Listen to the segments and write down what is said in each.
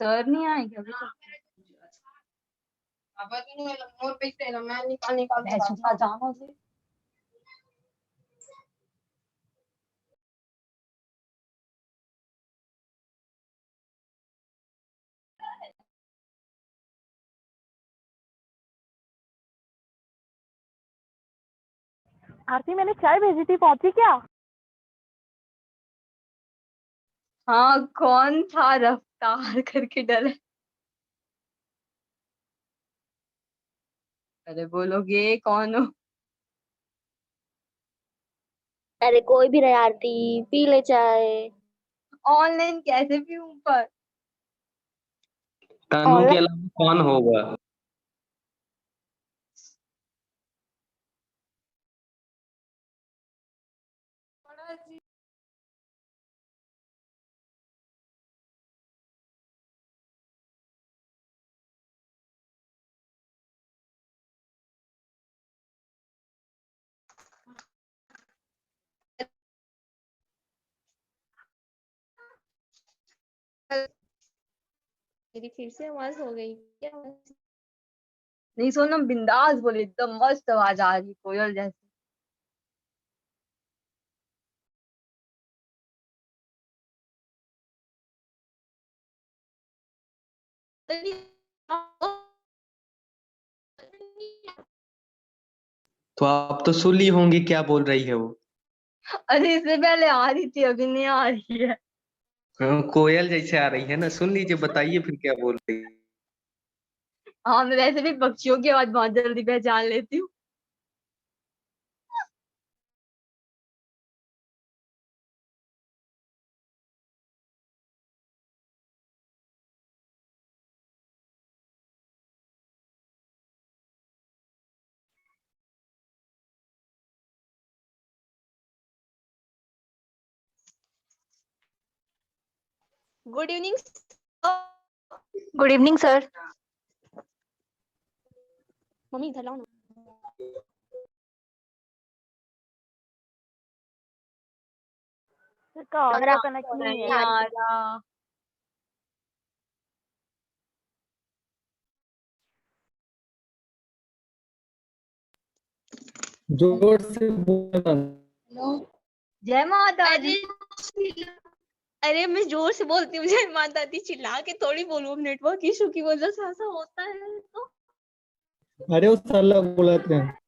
Sir नहीं आएंगे अभी तक। जाना से आरती, मैंने चाय भेजी थी, पहुंची क्या? हाँ, कौन था रफ्तार करके डरे? अरे बोलोगे कौन हो? अरे कोई भी रहे आरती, पी ले चाय। ऑनलाइन कैसे भी ऊपर? तनु के अलावा कौन होगा? मेरी फिर से आवाज हो गई क्या? नहीं, सोनम बिंदास बोले, एकदम मस्त आवाज आ रही कोयल जैसी। तो आप तो सुन ली होंगी क्या बोल रही है वो। अरे इससे पहले आ रही थी, अभी नहीं आ रही है। कोयल जैसे आ रही है ना, सुन लीजिए, बताइए फिर क्या बोल रही है। हाँ, मैं वैसे भी पक्षियों की आवाज बहुत जल्दी पहचान लेती हूँ। Good evening. Good evening sir. Mummy इधर लाओ ना। इसका ऑडियो कनेक्ट नहीं नहीं है। आ रहा। जोर से बोलना। जय माता दी। अरे मैं जोर से बोलती हूँ, जय माता दी चिल्ला के थोड़ी बोलूँ, नेटवर्क इशू की वजह से ऐसा होता है तो। अरे वो साला बुलाते हैं।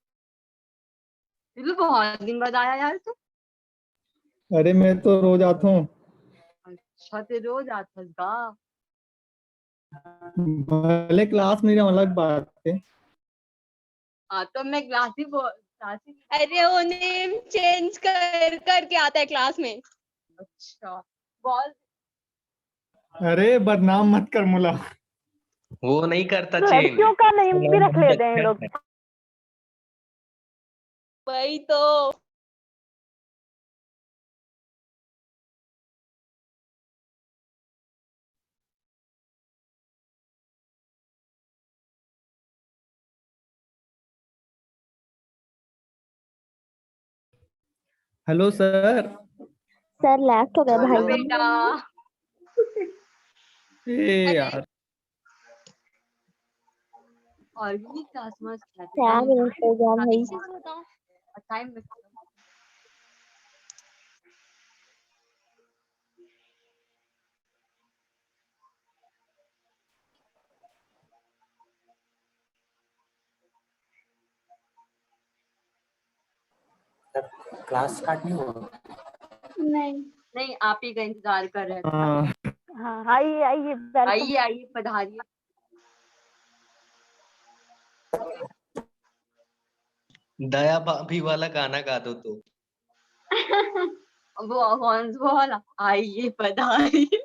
ये तो बहुत दिन बाद आया यार तू। अरे मैं तो रोज आता हूँ। अच्छा, ते रोज आता गा। भले क्लास में अलग बात है। हाँ, तो मैं क्लास ही अरे वो नेम चेंज कर करके आता है क्लास में। अच्छा, बोल। अरे बदनाम मत कर मुला। वो नहीं करता चेंज। लड़कियों का नेम भी रख लेते हैं लोग। वही तो। Hello sir. सर लेफ्ट हो गया हेलो भाई। बेटा। ए यार, और भी क्लास में क्या मिनट हो गया भाई। एक चीज बताओ, टाइम क्लास स्टार्ट नहीं हुआ। नहीं नहीं, आप ही का इंतजार कर रहे थे। हाँ हाँ आइए आइए वेलकम। आइए आइए, पधारिए। दया भाभी वाला गाना गा दो तो। वो कौन सा वाला? आइए पधारिए।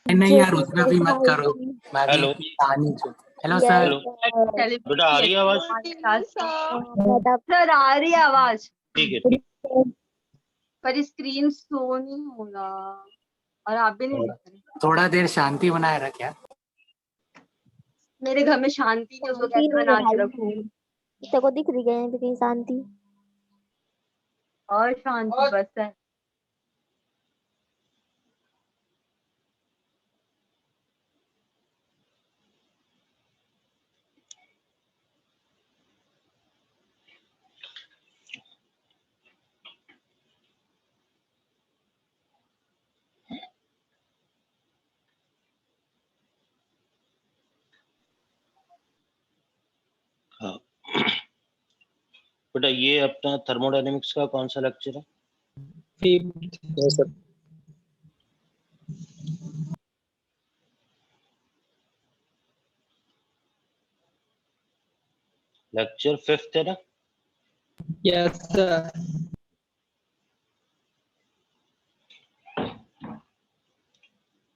नहीं यार, ज्योति उसमें भी मत करो। भाई। मैं भी हेलो कहानी चुप। Hello yes sir. सर। बेटा, आ रही है आवाज? मैडम सर आ रही है आवाज, ठीक है ठीक। पर स्क्रीन शो नहीं हो रहा और आप भी नहीं दिख रहे। थोड़ा देर शांति बनाए रख यार। मेरे घर में शांति नहीं, उसको शांति कैसे नहीं है बना के भाई। रखूं? तेरे को दिख रही है यहाँ पे कहीं शांति? और शांति बस है। हाँ बेटा, ये अपना थर्मोडायनेमिक्स का कौन सा लेक्चर है? लेक्चर 5th है ना? Yes sir.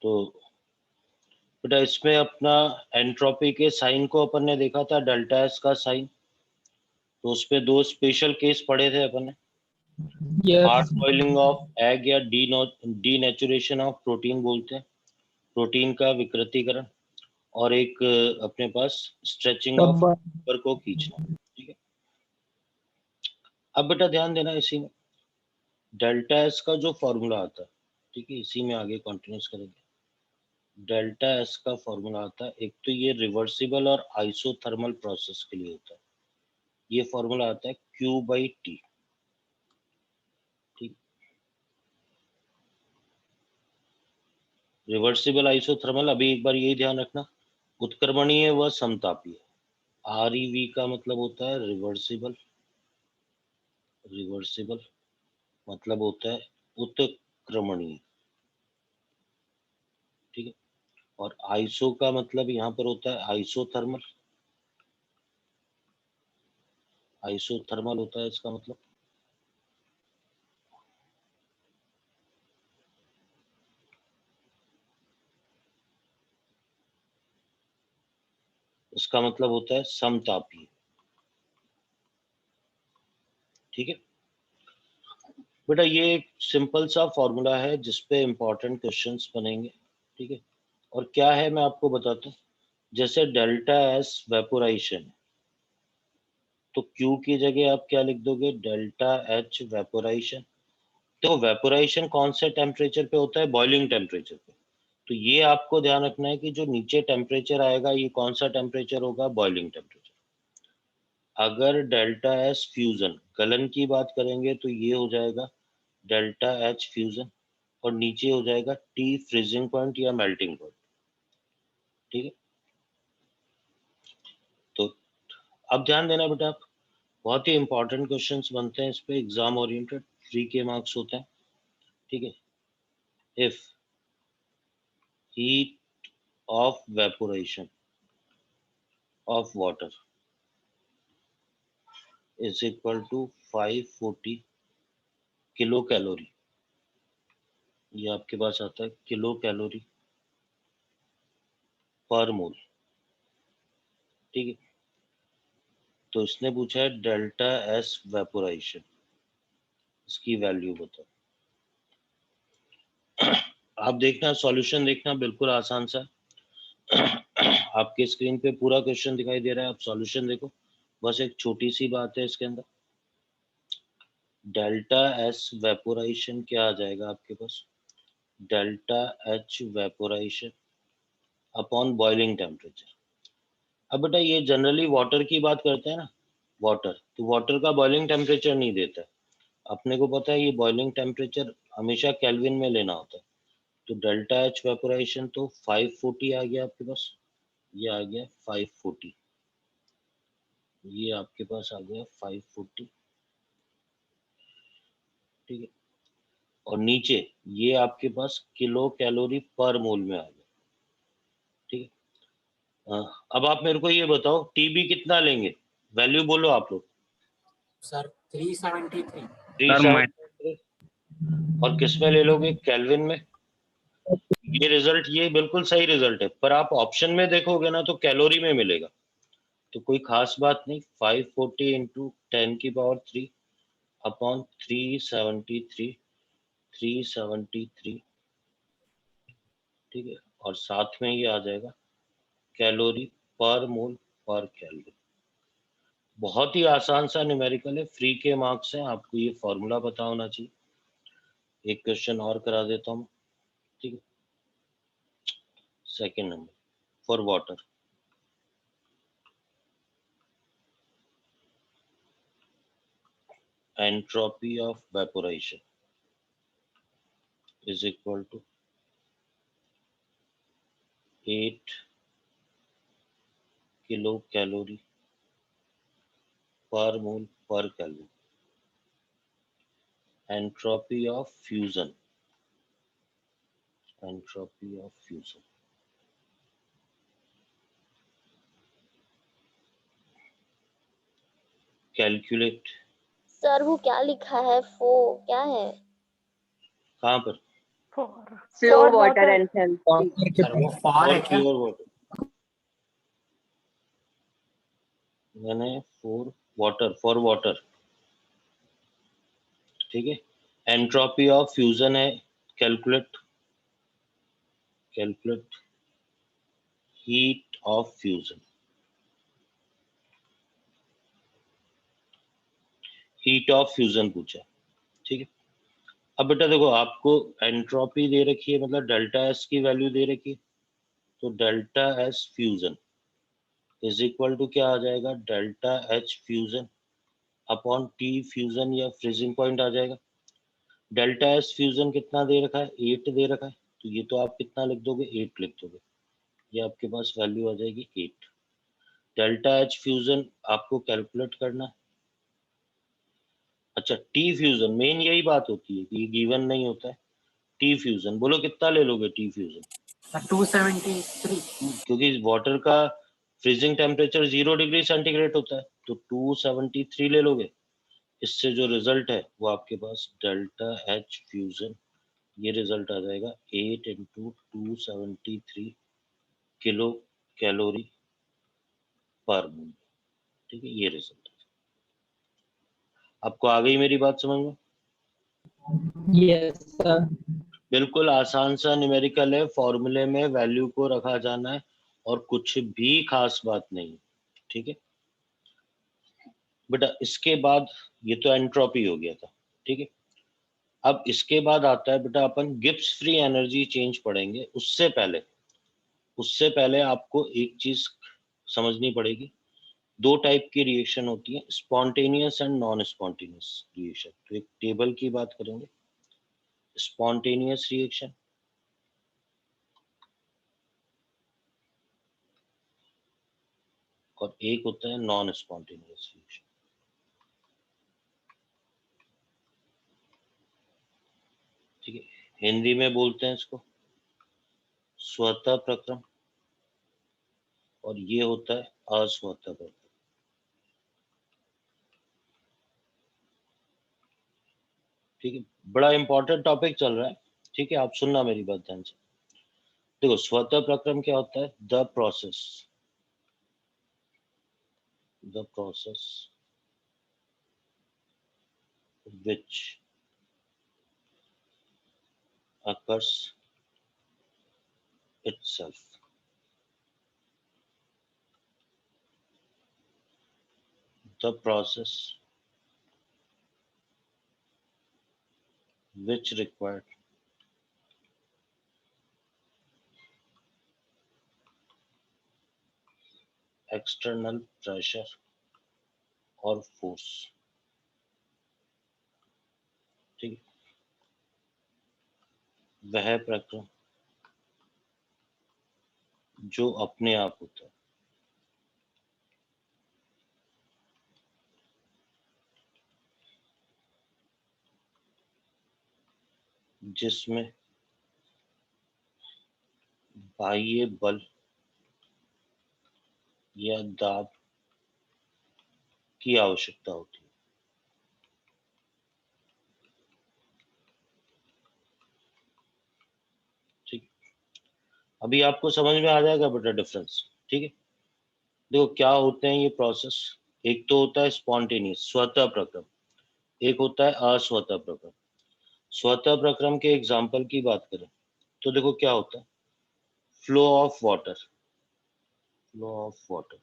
तो बेटा, इसमें अपना एंट्रोपी के साइन को अपन ने देखा था, डेल्टा एस का साइन। तो उस पे दो स्पेशल केस पढ़े थे अपन ने। हार्ड बॉइलिंग ऑफ एग या डीनेचुरेशन ऑफ प्रोटीन बोलते हैं, प्रोटीन का विकृतीकरण। और एक अपने पास स्ट्रेचिंग ऑफ फाइबर को खींचना। ठीक है, अब बेटा ध्यान देना, इसी में डेल्टा एस का जो फॉर्मूला आता है, ठीक है, इसी में आगे कंटिन्यूस करेंगे। डेल्टा एस का फॉर्मूला आता है, एक तो ये रिवर्सिबल और आइसोथर्मल प्रोसेस के लिए होता है। ये फॉर्मूला आता है Q/T। ठीक, रिवर्सिबल आइसोथर्मल, अभी एक बार यही ध्यान रखना, उत्क्रमणीय व समतापीय। REV का मतलब होता है रिवर्सिबल, रिवर्सिबल मतलब होता है उत्क्रमणीय। ठीक है, और आइसो का मतलब यहाँ पर होता है आइसोथर्मल, आइसोथर्मल होता है इसका मतलब। इसका मतलब होता है समतापीय। ठीक है बेटा, ये एक सिंपल सा फॉर्मूला है जिसपे इंपॉर्टेंट क्वेश्चंस बनेंगे। ठीक है, और क्या है मैं आपको बताता हूँ। जैसे डेल्टा एस वेपोराइशन, तो Q की जगह आप क्या लिख दोगे? Delta H vaporisation. तो वेपोराइशन कौन से टेम्परेचर पे होता है? बॉइलिंग टेम्परेचर पे। तो ये आपको ध्यान रखना है कि जो नीचे टेम्परेचर आएगा, ये कौन सा टेम्परेचर होगा? Boiling temperature. अगर डेल्टा एस फ्यूजन गलन की बात करेंगे तो ये हो जाएगा डेल्टा एच फ्यूजन, और नीचे हो जाएगा टी फ्रीजिंग पॉइंट या मेल्टिंग पॉइंट। ठीक है, तो अब ध्यान देना बेटा, आप बहुत ही इंपॉर्टेंट क्वेश्चंस बनते हैं इस पे, एग्जाम ओरिएंटेड, फ्री के मार्क्स होते हैं। ठीक है, if heat of evaporation of water is equal to 540 kilo calorie, ये आपके पास आता है किलो कैलोरी पर मोल। ठीक है, तो इसने पूछा है डेल्टा एस वेपोराइशन, इसकी वैल्यू बताओ। आप देखना, सॉल्यूशन देखना, बिल्कुल आसान सा। आपके स्क्रीन पे पूरा क्वेश्चन दिखाई दे रहा है, आप सॉल्यूशन देखो। बस एक छोटी सी बात है इसके अंदर, डेल्टा एस वेपोराइजेशन क्या आ जाएगा आपके पास, delta H vaporisation upon boiling temperature. अब बेटा ये जनरली वाटर की बात करते हैं ना, वाटर, तो वाटर का बॉइलिंग टेम्परेचर नहीं देता है, अपने को पता है ये बॉइलिंग टेम्परेचर हमेशा केल्विन में लेना होता है। तो डेल्टा एच वेपोराइजेशन तो 540 आ गया आपके पास, ये आ गया 540, ये आपके पास आ गया 540, ठीक है। और नीचे ये आपके पास किलो कैलोरी पर मोल में आ गया, ठीक है। अब आप मेरे को ये बताओ टीबी कितना लेंगे, वैल्यू बोलो आप लोग। सर 373। 373 और किस में ले लोगे, केल्विन में। ये रिजल्ट, ये बिल्कुल सही रिजल्ट है, पर आप ऑप्शन में देखोगे ना तो कैलोरी में मिलेगा, तो कोई खास बात नहीं। 540 इंटू 10⁻³ अपॉन 373, ठीक है। और साथ में ये आ जाएगा कैलोरी पर मोल पर कैलोरी। बहुत ही आसान सा न्यूमेरिकल है, फ्री के मार्क्स हैं, आपको ये फॉर्मूला पता होना चाहिए। एक क्वेश्चन और करा देता हूँ, ठीक है। Second number for water, entropy of vaporization is equal to 8 kilocalorie per mole per Kelvin. Entropy of fusion, calculate, sir वो क्या लिखा है, फो क्या है? कहाँ पर, Pure water enthalpy. सर वो फॉर है और क्या? प्योर वाटर, मैंने फॉर वाटर, ठीक है। एंट्रोपी ऑफ फ्यूजन है, कैलकुलेट हीट ऑफ फ्यूजन, पूछा, ठीक है। अब बेटा देखो, आपको एंट्रोपी दे रखी है, मतलब डेल्टा एस की वैल्यू दे रखी है, तो delta S fusion is equal to क्या आ जाएगा, delta H fusion upon T fusion या फ्रीजिंग पॉइंट आ जाएगा। डेल्टा एस फ्यूजन कितना दे रखा है, 8 दे रखा है, तो ये तो आप कितना लिख दोगे, 8 लिख दोगे, ये आपके पास वैल्यू आ जाएगी 8। डेल्टा एच फ्यूजन आपको कैलकुलेट करना है। अच्छा, टी फ्यूजन, मेन यही बात होती है कि ये गिवन नहीं होता है। टी फ्यूजन बोलो कितना ले लोगे, टी फ्यूजन 273। क्योंकि वाटर का फ्रीजिंग टेम्परेचर 0 डिग्री सेंटीग्रेड होता है, तो 273 ले लोगे। इससे जो रिजल्ट है वो आपके पास डेल्टा एच फ्यूजन, ये रिजल्ट आ जाएगा 8 इंटू 273 किलो कैलोरी पर मोल, ठीक है। ये रिजल्ट आपको आ गई मेरी बात समझ में? Yes sir. बिल्कुल आसान सा न्यूमेरिकल है, फॉर्मूले में वैल्यू को रखा जाना है और कुछ भी खास बात नहीं, ठीक है बेटा। इसके बाद ये तो एंट्रोपी हो गया था, ठीक है। अब इसके बाद आता है बेटा अपन गिब्स फ्री एनर्जी चेंज पढ़ेंगे। उससे पहले आपको एक चीज समझनी पड़ेगी, दो टाइप की रिएक्शन होती है, spontaneous and non spontaneous reaction. तो एक टेबल की बात करेंगे, स्पॉन्टेनियस रिएक्शन और एक होता है नॉन स्पॉन्टेनियस रिएक्शन, ठीक है। हिंदी में बोलते हैं इसको स्वतः प्रक्रम और ये होता है अस्वतः प्रक्रम, ठीक है। बड़ा इंपॉर्टेंट टॉपिक चल रहा है, ठीक है, आप सुनना मेरी बात ध्यान से। देखो स्वतः प्रक्रम क्या होता है, the process which occurs itself, the process which required external pressure or force। ठीक, वह प्रक्रम जो अपने आप होता है, जिसमें बाह्य बल या दाब की आवश्यकता होती है। ठीक, अभी आपको समझ में आ जाएगा बेटा डिफरेंस। ठीक है, देखो क्या होते हैं ये प्रोसेस। एक तो होता है स्पॉन्टेनियस स्वतः प्रक्रम, एक होता है अस्वतः प्रक्रम। स्वतः प्रक्रम के एग्जाम्पल की बात करें तो देखो क्या होता है, flow of water, flow of water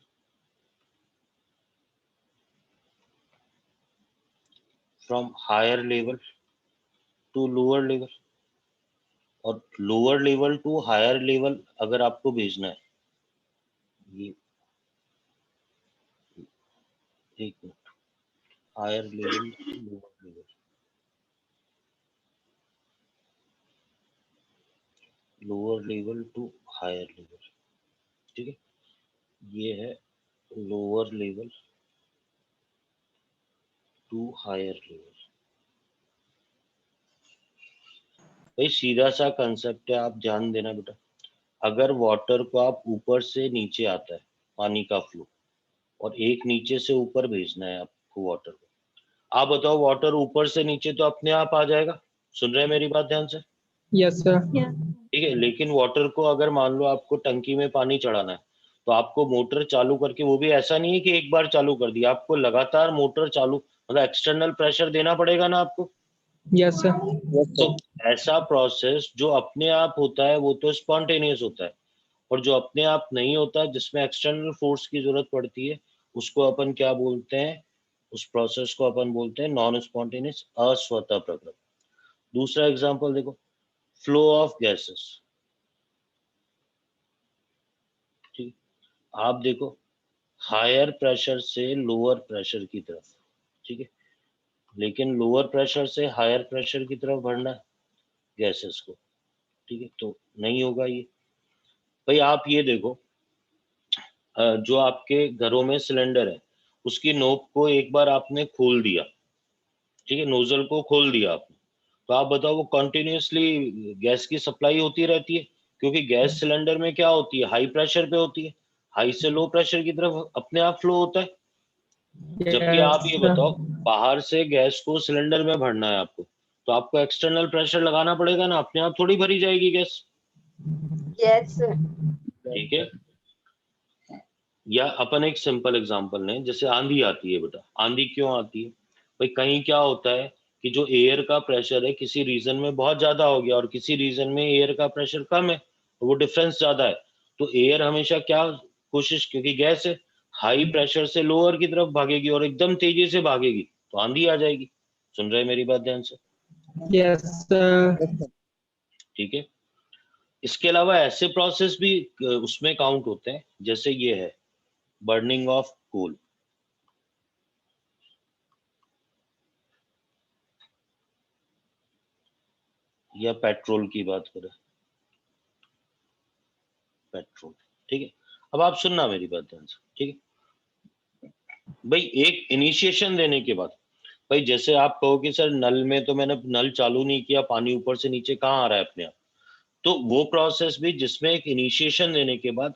from higher level to lower level, और lower level to higher level अगर आपको भेजना है, ये एक minute, higher level to lower level, lower level to higher level. ठीक है, ये है lower level to higher level. भाई सीधा सा कंसेप्ट है, आप ध्यान देना बेटा। अगर वाटर को आप ऊपर से नीचे आता है पानी का फ्लो, और एक नीचे से ऊपर भेजना है आपको वाटर को, आप बताओ वाटर ऊपर से नीचे तो अपने आप आ जाएगा। सुन रहे हैं मेरी बात ध्यान से? Yes, sir. ठीक है, लेकिन वाटर को अगर मान लो आपको टंकी में पानी चढ़ाना है, तो आपको मोटर चालू करके, वो भी ऐसा नहीं है कि एक बार चालू कर दिया, आपको लगातार मोटर चालू, मतलब एक्सटर्नल प्रेशर देना पड़ेगा ना आपको। Yes, sir. तो ऐसा प्रोसेस जो अपने आप होता है वो तो स्पॉन्टेनियस होता है, और जो अपने आप नहीं होता, जिसमें एक्सटर्नल फोर्स की जरूरत पड़ती है, उसको अपन क्या बोलते हैं, उस प्रोसेस को अपन बोलते हैं नॉन स्पॉन्टेनियस अस्वतः प्रक्रम। दूसरा एग्जांपल देखो, फ्लो ऑफ गैसेस। ठीक, आप देखो हायर प्रेशर से लोअर प्रेशर की तरफ, ठीक है, लेकिन लोअर प्रेशर से हायर प्रेशर की तरफ बढ़ना है गैसेस को, ठीक है, तो नहीं होगा ये। भाई आप ये देखो, जो आपके घरों में सिलेंडर है, उसकी नोक को एक बार आपने खोल दिया, ठीक है, नोजल को खोल दिया आपने, तो आप बताओ वो कंटिन्यूअसली गैस की सप्लाई होती रहती है, क्योंकि गैस सिलेंडर में क्या होती है, हाई प्रेशर पे होती है, हाई से लो प्रेशर की तरफ अपने आप फ्लो होता है। जबकि आप ये Yes, sir. बताओ, बाहर से गैस को सिलेंडर में भरना है आपको, तो आपको एक्सटर्नल प्रेशर लगाना पड़ेगा ना, अपने आप थोड़ी भरी जाएगी गैस। Yes, sir. ठीक है, या अपन एक सिंपल एग्जांपल लें, जैसे आंधी आती है बेटा। आंधी क्यों आती है भाई? कहीं क्या होता है कि जो एयर का प्रेशर है किसी रीजन में बहुत ज्यादा हो गया, और किसी रीजन में एयर का प्रेशर कम है, तो वो डिफरेंस ज्यादा है, तो एयर हमेशा क्या कोशिश, क्योंकि गैस है, हाई प्रेशर से लोअर की तरफ भागेगी, और एकदम तेजी से भागेगी, तो आंधी आ जाएगी। सुन रहे हैं मेरी बात ध्यान से? Yes, sir. ठीक है, इसके अलावा ऐसे प्रोसेस भी उसमें काउंट होते हैं, जैसे ये है बर्निंग ऑफ कोल। या पेट्रोल की बात करें, पेट्रोल, ठीक है। अब आप सुनना मेरी बात ध्यान से, ठीक है भाई। एक इनिशिएशन देने के बाद, भाई जैसे आप कहो कि सर नल में तो मैंने नल चालू नहीं किया, पानी ऊपर से नीचे कहाँ आ रहा है अपने आप, तो वो प्रोसेस भी जिसमें एक इनिशिएशन देने के बाद,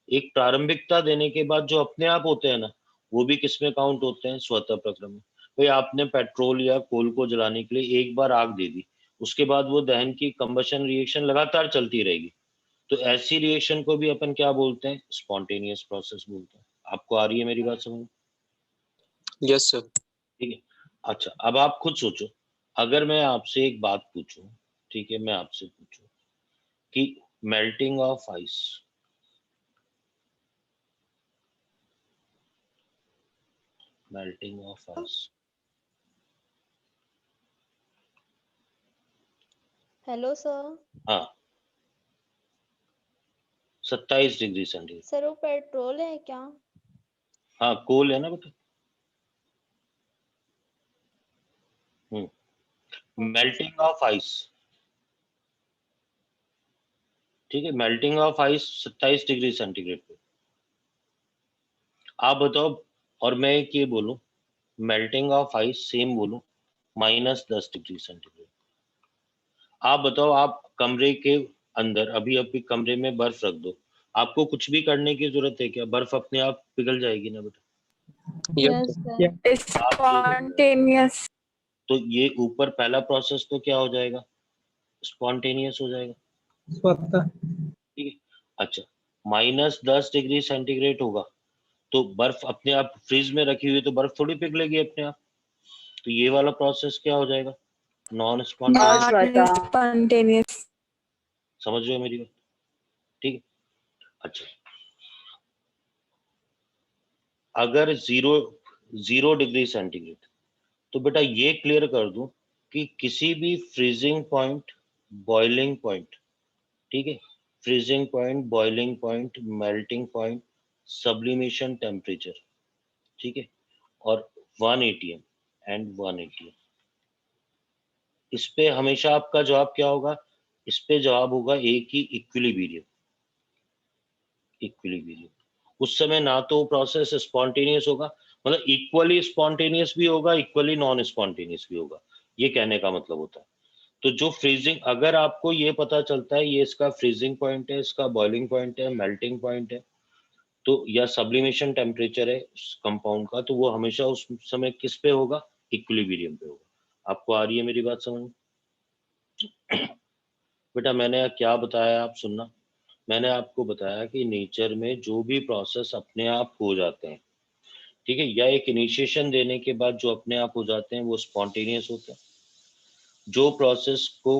एक प्रारंभिकता देने के बाद जो अपने आप होते हैं ना, वो भी किसमें काउंट होते हैं, स्वतः प्रक्रम में। भाई आपने पेट्रोल या कोल को जलाने के लिए एक बार आग दे दी, उसके बाद वो दहन की कंबशन रिएक्शन लगातार चलती रहेगी, तो ऐसी रिएक्शन को भी अपन क्या बोलते हैं, स्पॉन्टेनियस प्रोसेस बोलते हैं। आपको आ रही है मेरी बात समझ? Yes sir. ठीक है, अच्छा अब आप खुद सोचो, अगर मैं आपसे एक बात पूछूं, ठीक है, मैं आपसे पूछूं कि melting of ice, melting of ice, hello sir. हाँ 27 डिग्री सेंटीग्रेड। सर वो पेट्रोल है क्या? हाँ कोल है ना बेटा। मेल्टिंग ऑफ आइस, ठीक है, melting of ice 27 degree centigrade पे। आप बताओ, और मैं एक ये बोलूं, मेल्टिंग ऑफ आइस सेम बोलूं, -10 डिग्री सेंटीग्रेड। आप बताओ, आप कमरे के अंदर अभी कमरे में बर्फ रख दो, आपको कुछ भी करने की जरूरत है क्या? बर्फ अपने आप पिघल जाएगी ना बेटा। Yes, sir. Spontaneous. तो ये ऊपर पहला प्रोसेस तो क्या हो जाएगा? स्पॉन्टेनियस हो जाएगा, स्वतः। ठीक है। अच्छा, -10 डिग्री सेंटीग्रेड होगा तो बर्फ अपने आप फ्रीज में रखी हुई, तो बर्फ थोड़ी पिघलेगी अपने आप। तो ये वाला प्रोसेस क्या हो जाएगा? Non spontaneous. Spontaneous. समझ रहे हो मेरी बात? ठीक है। अच्छा, अगर जीरो डिग्री सेंटीग्रेड, तो बेटा ये क्लियर कर दूं कि किसी भी फ्रीजिंग पॉइंट, बॉइलिंग पॉइंट, ठीक है, freezing point, boiling point, melting point, sublimation temperature, ठीक है, और 1 atm एंड 1 atm, इस पे हमेशा आपका जवाब क्या होगा? इस पे जवाब होगा एक ही, इक्विलिब्रियम। इक्विलिब्रियम उस समय ना तो प्रोसेस स्पॉन्टेनियस होगा, मतलब इक्वली स्पॉन्टेनियस भी होगा, इक्वली नॉन स्पॉन्टेनियस भी होगा, ये कहने का मतलब होता है। तो जो फ्रीजिंग, अगर आपको ये पता चलता है ये इसका फ्रीजिंग पॉइंट है, इसका बॉइलिंग पॉइंट है, मेल्टिंग पॉइंट है, तो या सब्लिमेशन टेम्परेचर है उस कंपाउंड का, तो वो हमेशा उस समय किस पे होगा? इक्विलिब्रियम पे होगा। आपको आ रही है मेरी बात समझ? बेटा मैंने क्या बताया आप सुनना, मैंने आपको बताया कि नेचर में जो भी प्रोसेस अपने आप हो जाते हैं, ठीक है, या एक इनिशिएशन देने के बाद जो अपने आप हो जाते हैं वो स्पॉन्टेनियस होते हैं। जो प्रोसेस को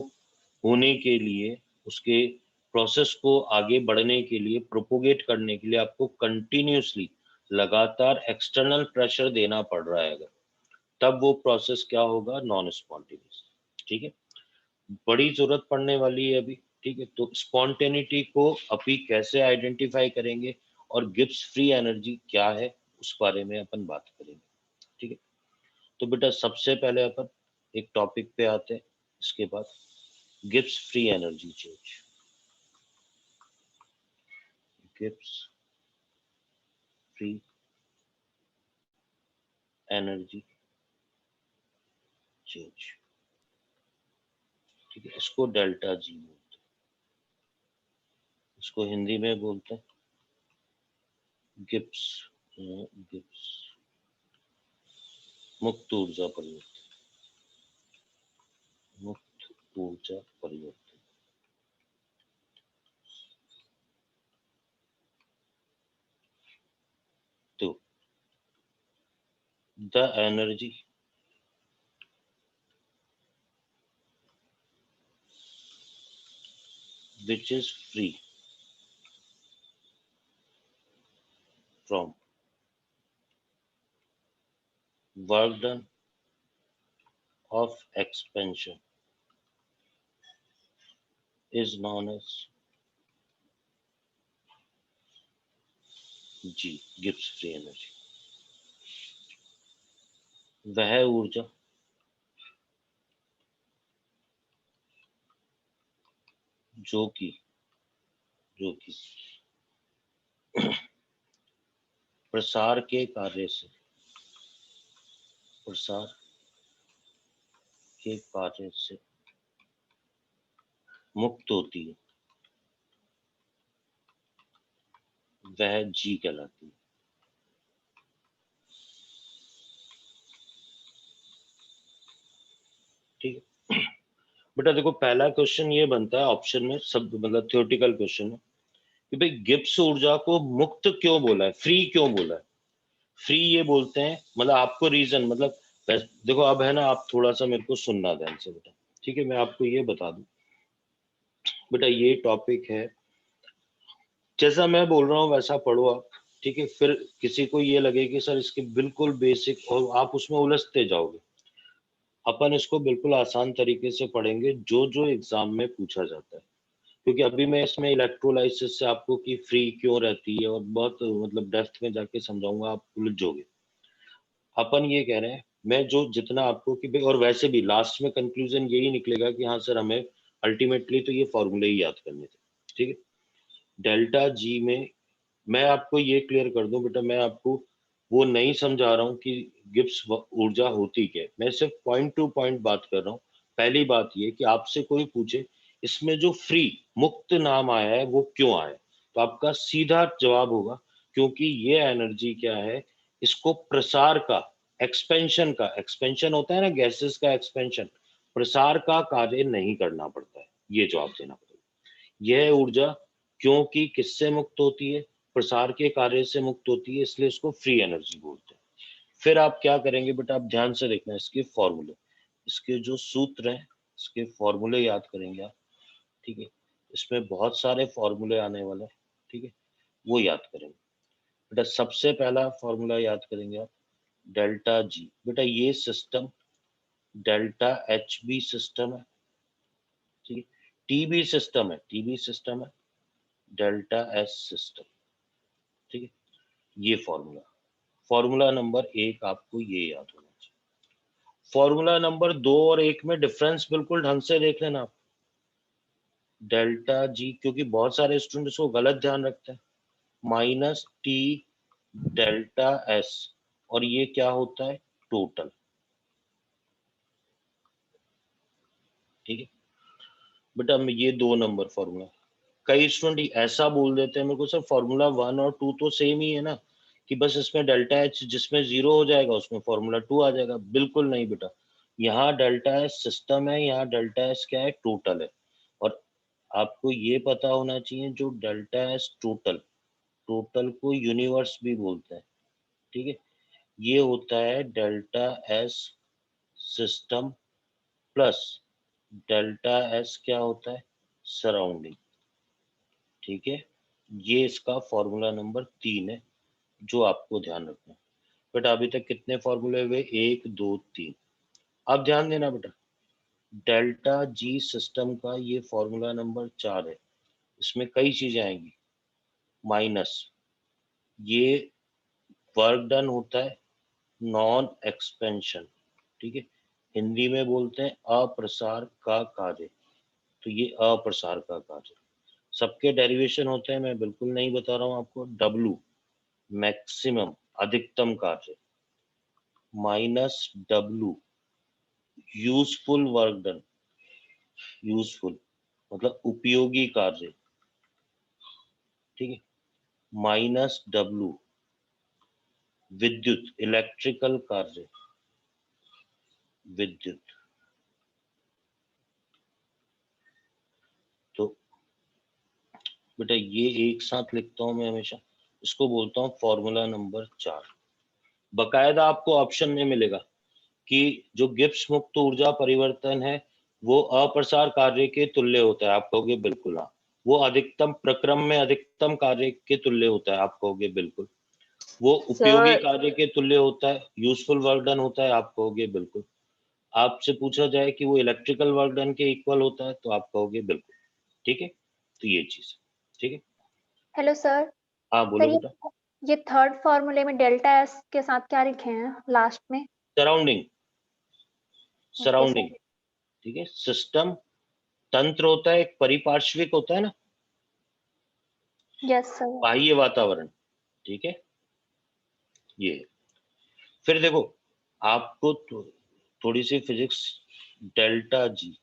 होने के लिए, उसके प्रोसेस को आगे बढ़ने के लिए, प्रोपोगेट करने के लिए आपको कंटिन्यूसली लगातार एक्सटर्नल प्रेशर देना पड़ रहा है, अगर तब वो प्रोसेस क्या होगा? नॉन स्पॉन्टेनियस, ठीक है। बड़ी जरूरत पड़ने वाली है अभी, ठीक है। तो स्पॉन्टेनिटी को अभी कैसे आइडेंटिफाई करेंगे और गिब्स फ्री एनर्जी क्या है, उस बारे में अपन बात करेंगे, ठीक है। तो बेटा सबसे पहले अपन एक टॉपिक पे आते हैं, इसके बाद Gibbs free energy change. Gibbs free energy change, ठीक है, इसको डेल्टा जी बोलते हैं, इसको हिंदी में बोलते हैं गिब्स गिब्स मुक्त ऊर्जा परिवर्तन, मुक्त ऊर्जा परिवर्तन। तो the energy which is free from work done of expansion is known as G, Gibbs free energy। वह ऊर्जा जो कि प्रसार के कार्य से मुक्त होती है, वह जी कहलाती है, ठीक है। बेटा देखो पहला क्वेश्चन ये बनता है ऑप्शन में, सब मतलब थ्योरेटिकल क्वेश्चन है कि भाई गिब्स ऊर्जा को मुक्त क्यों बोला है, फ्री क्यों बोला है? फ्री ये बोलते हैं, मतलब आपको रीजन, मतलब देखो अब है ना, आप थोड़ा सा मेरे को सुनना ध्यान से बेटा, ठीक है। मैं आपको ये बता दूं बेटा, ये टॉपिक है, जैसा मैं बोल रहा हूँ वैसा पढ़ो आप, ठीक है। फिर किसी को ये लगे कि सर इसके बिल्कुल बेसिक, और आप उसमें उलझते जाओगे। अपन इसको बिल्कुल आसान तरीके से पढ़ेंगे जो जो एग्जाम में पूछा जाता है, क्योंकि अभी मैं इसमें इलेक्ट्रोलाइसिस से आपको कि फ्री क्यों रहती है और बहुत मतलब डेप्थ में जाके समझाऊंगा, आप उलझ जाओगे। अपन ये कह रहे हैं, मैं जो जितना आपको कि और वैसे भी लास्ट में कंक्लूजन यही निकलेगा कि हाँ सर हमें अल्टीमेटली तो ये फॉर्मूले ही याद करने थे, ठीक है। डेल्टा जी में मैं आपको ये क्लियर कर दूं बेटा, मैं आपको वो नहीं समझा रहा हूँ कि गिब्स ऊर्जा होती क्या है, मैं सिर्फ पॉइंट टू पॉइंट बात कर रहा हूँ। पहली बात ये कि आपसे कोई पूछे इसमें जो फ्री मुक्त नाम आया है वो क्यों आया, तो आपका सीधा जवाब होगा क्योंकि ये एनर्जी क्या है, इसको प्रसार का, एक्सपेंशन होता है ना, गैसेस का एक्सपेंशन, प्रसार का कार्य नहीं करना पड़ता है, ये जवाब देना पड़ेगा। यह ऊर्जा क्योंकि किससे मुक्त होती है, प्रसार के कार्य से मुक्त होती है, इसलिए इसको फ्री एनर्जी बोलते हैं। फिर आप क्या करेंगे बेटा, आप ध्यान से देखना इसके फॉर्मूले, इसके जो सूत्र हैं इसके फॉर्मूले याद करेंगे आप, ठीक है। इसमें बहुत सारे फॉर्मूले आने वाले हैं, ठीक है, वो याद करेंगे बेटा। सबसे पहला फॉर्मूला याद करेंगे आप, डेल्टा जी। बेटा ये system delta H B system है, ठीक है, टीबी सिस्टम है, टीबी सिस्टम है, डेल्टा एस सिस्टम, ठीक है। ये फॉर्मूला नंबर 1 आपको ये याद होना चाहिए। फॉर्मूला नंबर 2 और 1 में डिफरेंस बिल्कुल ढंग से देख लेना आप। डेल्टा जी, क्योंकि बहुत सारे स्टूडेंट इसको गलत ध्यान रखते हैं, माइनस टी डेल्टा एस, और ये क्या होता है, टोटल, ठीक है बेटा। मैं ये 2 नंबर फॉर्मूला, कई स्टूडेंट ऐसा बोल देते हैं मेरे को सर फॉर्मूला 1 और 2 तो सेम ही है ना, कि बस इसमें डेल्टा एच जिसमें 0 हो जाएगा उसमें फॉर्मूला 2 आ जाएगा। बिल्कुल नहीं बेटा, यहाँ डेल्टा एच सिस्टम है, यहाँ डेल्टा एच क्या है, टोटल है। और आपको ये पता होना चाहिए जो डेल्टा एच टोटल, टोटल को यूनिवर्स भी बोलते हैं, ठीक है, ये होता है delta S system plus delta S क्या होता है, सराउंडिंग, ठीक है। ये इसका फॉर्मूला नंबर 3 है जो आपको ध्यान रखना है बेटा। अभी तक कितने फॉर्मूले हुए, 1 2 3। अब ध्यान देना बेटा, डेल्टा जी सिस्टम का ये फॉर्मूला नंबर 4 है, इसमें कई चीजें आएंगी। माइनस ये वर्क डन होता है नॉन एक्सपेंशन, ठीक है, हिंदी में बोलते हैं अप्रसार का कार्य, तो ये अप्रसार का कार्य। सबके डेरिवेशन होते हैं, मैं बिल्कुल नहीं बता रहा हूँ आपको। डब्लू मैक्सिमम अधिकतम कार्य, minus W useful work done, useful मतलब उपयोगी कार्य, ठीक है, माइनस डब्लू विद्युत इलेक्ट्रिकल कार्य, विद्युत। तो बेटा ये एक साथ लिखता हूं मैं हमेशा, इसको बोलता हूं फॉर्मूला नंबर 4। बकायदा आपको ऑप्शन में मिलेगा कि जो गिब्स मुक्त ऊर्जा परिवर्तन है वो अप्रसार कार्य के तुल्य होता है, आप कहोगे बिल्कुल हाँ। वो अधिकतम प्रक्रम में अधिकतम कार्य के तुल्य होता है, आप कहोगे बिल्कुल। वो उपयोगी कार्य के तुल्य होता है, यूजफुल वर्क डन होता है, आप कहोगे बिल्कुल। आपसे पूछा जाए कि वो इलेक्ट्रिकल वर्क डन के इक्वल होता है तो आप कहोगे बिल्कुल, ठीक है। तो ये चीज, ठीक है। Hello sir. हाँ बोलो सर बेटा। ये थर्ड फॉर्मूले में डेल्टा एस के साथ क्या लिखे हैं लास्ट में? Surrounding, okay surrounding, sir. ठीक है। सिस्टम तंत्र होता है, एक परिपार्श्विक होता है ना, यस सर। बाह्य वातावरण, ठीक है, ये। फिर देखो आपको थोड़ी सी फिजिक्स, डेल्टा जी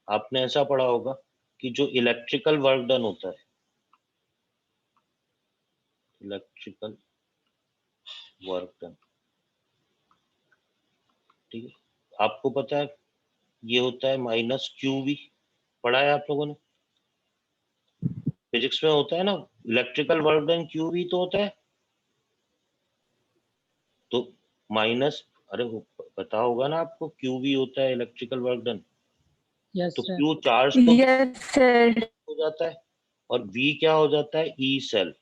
आपने ऐसा पढ़ा होगा कि जो इलेक्ट्रिकल वर्क डन होता है, इलेक्ट्रिकल वर्क डन, ठीक है, आपको पता है ये होता है माइनस क्यू वी, पढ़ा है आप लोगों ने फिजिक्स में, होता है ना electrical work done Q V तो होता है, तो माइनस, अरे पता होगा ना आपको, क्यू वी होता है इलेक्ट्रिकल वर्क डन, यस तो सर। क्यू चार्ज तो Yes, sir. हो जाता है और वी क्या हो जाता है, ई सेल।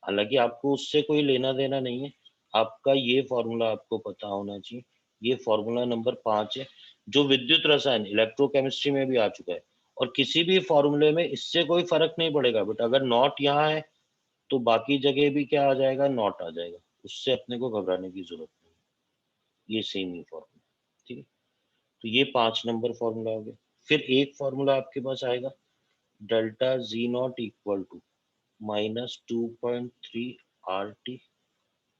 हालांकि आपको उससे कोई लेना देना नहीं है, आपका ये फॉर्मूला आपको पता होना चाहिए, ये फॉर्मूला नंबर 5 है, जो विद्युत रसायन इलेक्ट्रोकेमिस्ट्री में भी आ चुका है। और किसी भी फॉर्मूले में इससे कोई फर्क नहीं पड़ेगा, बट अगर नॉट यहाँ है तो बाकी जगह भी क्या आ जाएगा, नॉट आ जाएगा, उससे अपने को घबराने की जरूरत नहीं। ये सेम ही फॉर्मूला, ठीक है। तो ये 5 नंबर फॉर्मूला हो गया। फिर एक फॉर्मूला आपके पास आएगा, delta G naught equal to -2.3 RT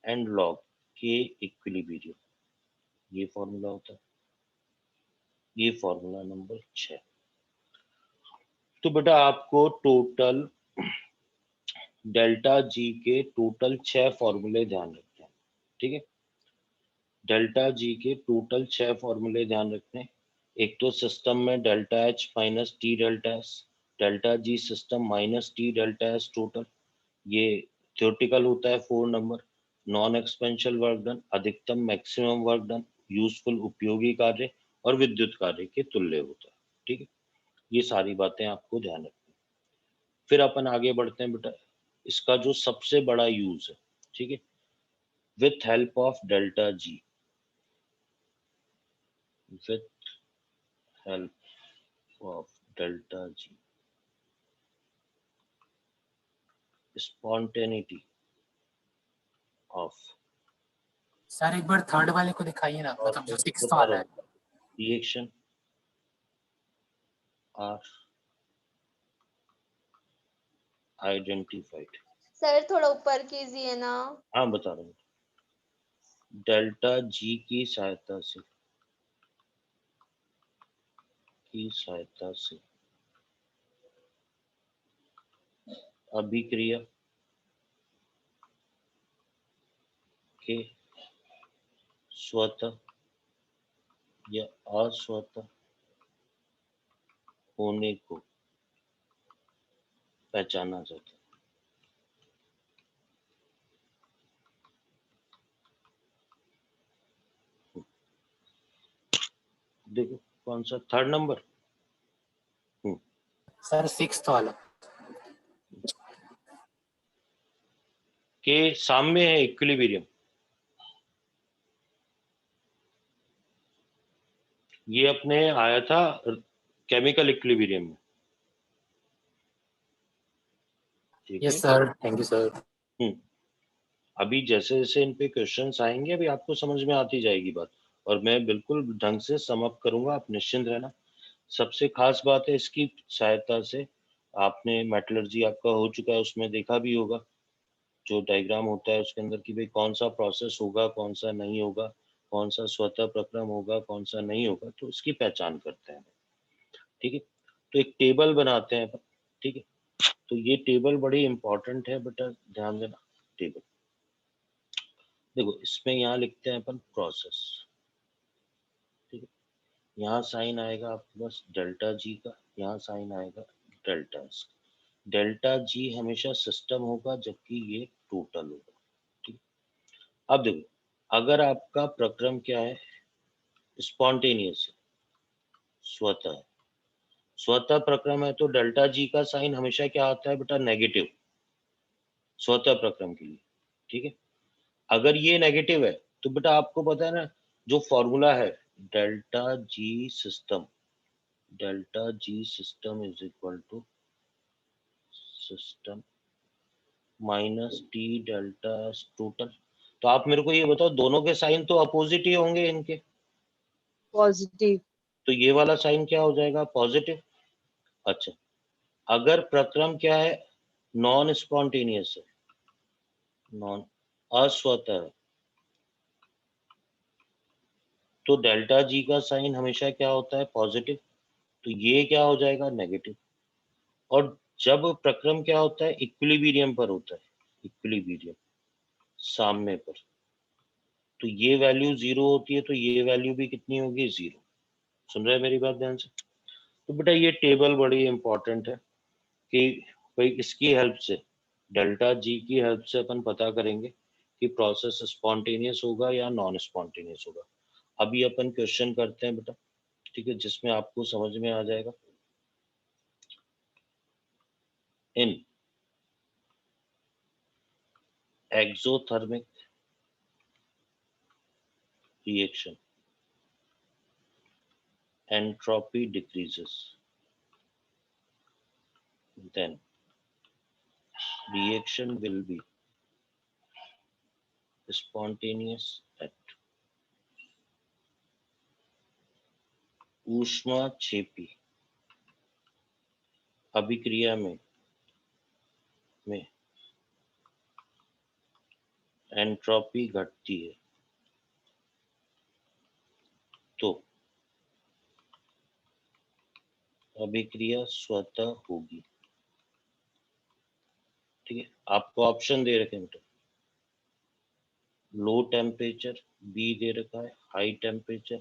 and log के इक्विलिब्रियम, ये फॉर्मूला होता है। ये फॉर्मूला नंबर 6। तो बेटा आपको टोटल डेल्टा जी के टोटल 6 फॉर्मूले ध्यान रखते हैं, ठीक है। डेल्टा जी के टोटल 6 फॉर्मूले ध्यान रखते हैं। एक तो सिस्टम में delta H minus T delta S, delta G system minus T delta S total, ये थ्योरेटिकल होता है 4 नंबर। नॉन एक्सपेंशियल वर्क डन, अधिकतम मैक्सिमम वर्क डन, यूजफुल उपयोगी कार्य और विद्युत कार्य के तुल्य होता है, ठीक है। ये सारी बातें आपको ध्यान रखनी। फिर अपन आगे बढ़ते हैं बेटा, इसका जो सबसे बड़ा यूज है, ठीक है, with help of delta G, with help of delta G, spontaneity of sir एक बार थर्ड वाले को दिखाइए ना, मतलब जो 6th वाला है। reaction are identified। सर थोड़ा ऊपर कीजिए ना। हाँ बता रहा हूँ, डेल्टा जी की सहायता से अभिक्रिया के स्वतः या अस्वतः होने को पहचाना जाता है। देखो कौन सा, थर्ड नंबर सर 6th वाला के सामने है इक्विलिब्रियम। ये अपने आया था केमिकल इक्विलिब्रियम में, ठीक है। Yes sir, thank you sir. अभी जैसे जैसे इन पे क्वेश्चंस आएंगे अभी आपको समझ में आती जाएगी बात, और मैं बिल्कुल ढंग से सम अप करूंगा, आप निश्चिंत रहना। सबसे खास बात है इसकी सहायता से, आपने मेटलर्जी आपका हो चुका है, उसमें देखा भी होगा जो डायग्राम होता है उसके अंदर कि भाई कौन सा प्रोसेस होगा, कौन सा नहीं होगा, कौन सा स्वतः प्रक्रम होगा, कौन सा नहीं होगा, तो इसकी पहचान करते हैं, ठीक है। तो एक टेबल बनाते हैं, ठीक है। तो ये टेबल बड़ी इंपॉर्टेंट है बेटा, ध्यान देना। टेबल देखो, इसमें यहाँ लिखते हैं अपन प्रोसेस, ठीक है। यहाँ साइन आएगा आपके पास डेल्टा जी का, यहाँ साइन आएगा डेल्टा एस। डेल्टा जी हमेशा सिस्टम होगा जबकि ये टोटल होगा, ठीक। अब देखो, अगर आपका प्रक्रम क्या है, स्पॉन्टेनियस है, स्वतः है, स्वतः प्रक्रम है, तो डेल्टा जी का साइन हमेशा क्या आता है बेटा, नेगेटिव, स्वतः प्रक्रम के लिए, ठीक है। अगर ये नेगेटिव है तो बेटा आपको पता है ना, जो फॉर्मूला है delta G system is equal to system minus T delta S total. तो आप मेरे को ये बताओ, दोनों के साइन तो अपोजिट ही होंगे इनके, पॉजिटिव। तो ये वाला साइन क्या हो जाएगा, पॉजिटिव। अच्छा, अगर प्रक्रम क्या है, नॉन स्पॉन्टेनियस है, नॉन अस्वतः है, तो डेल्टा जी का साइन हमेशा क्या होता है, पॉजिटिव, तो ये क्या हो जाएगा, नेगेटिव। और जब प्रक्रम क्या होता है, इक्विलिब्रियम पर होता है, इक्विलिब्रियम साम्य पर, तो ये वैल्यू 0 होती है, तो ये वैल्यू भी कितनी होगी, 0। सुन रहे हैं मेरी बात ध्यान से। तो बेटा ये टेबल बड़ी इंपॉर्टेंट है कि भाई इसकी हेल्प से, डेल्टा जी की हेल्प से अपन पता करेंगे कि प्रोसेस स्पॉन्टेनियस होगा या नॉन स्पॉन्टेनियस होगा। अभी अपन क्वेश्चन करते हैं बेटा, ठीक है, जिसमें आपको समझ में आ जाएगा। In exothermic reaction entropy decreases, then reaction will be spontaneous at ऊष्माक्षेपी अभिक्रिया में एंट्रोपी घटती है तो अभिक्रिया स्वतः होगी। ठीक है, आपको ऑप्शन दे रखे हैं, लो टेम्परेचर बी दे रखा है, हाई टेम्परेचर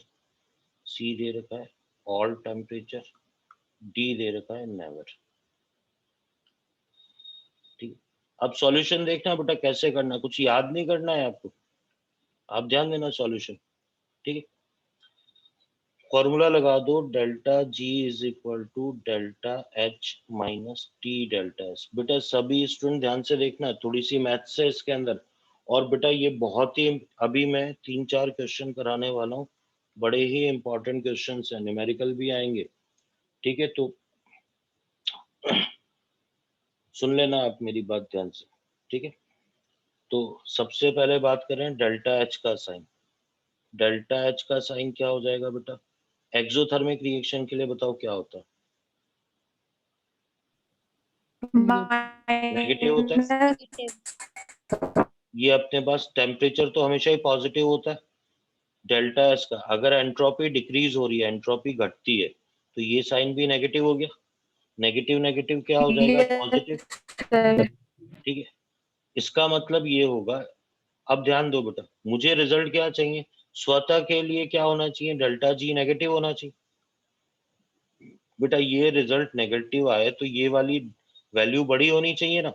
सी दे रखा है, ऑल टेम्परेचर डी दे रखा है, नेवर। ठीक है, अब सॉल्यूशन देखना बेटा कैसे करना, कुछ याद नहीं करना है आपको, आप ध्यान देना सॉल्यूशन। ठीक है, फॉर्मूला लगा दो, delta G is equal to delta H minus T delta S. बेटा सभी स्टूडेंट ध्यान से देखना, थोड़ी सी मैथ्स है इसके अंदर, और बेटा ये बहुत ही, अभी मैं 3-4 क्वेश्चन कराने वाला हूँ, बड़े ही इंपॉर्टेंट क्वेश्चन हैं, न्यूमेरिकल भी आएंगे। ठीक है, तो सुन लेना आप मेरी बात ध्यान से। ठीक है, तो सबसे पहले बात करें डेल्टा एच का साइन। डेल्टा एच का साइन क्या हो जाएगा बेटा, एक्सोथर्मिक रिएक्शन के लिए बताओ क्या होता है? नेगेटिव होता है। ये अपने पास टेम्परेचर तो हमेशा ही पॉजिटिव होता है डेल्टा एस का, अगर एंट्रोपी डिक्रीज हो रही है, एंट्रोपी घटती है, तो ये साइन भी नेगेटिव हो गया। नेगेटिव नेगेटिव क्या हो जाएगा, पॉजिटिव। ठीक है, इसका मतलब ये होगा, अब ध्यान दो बेटा, मुझे रिजल्ट क्या चाहिए, स्वतः के लिए क्या होना चाहिए, डेल्टा जी नेगेटिव होना चाहिए। बेटा ये रिजल्ट नेगेटिव आए तो ये वाली वैल्यू बड़ी होनी चाहिए ना,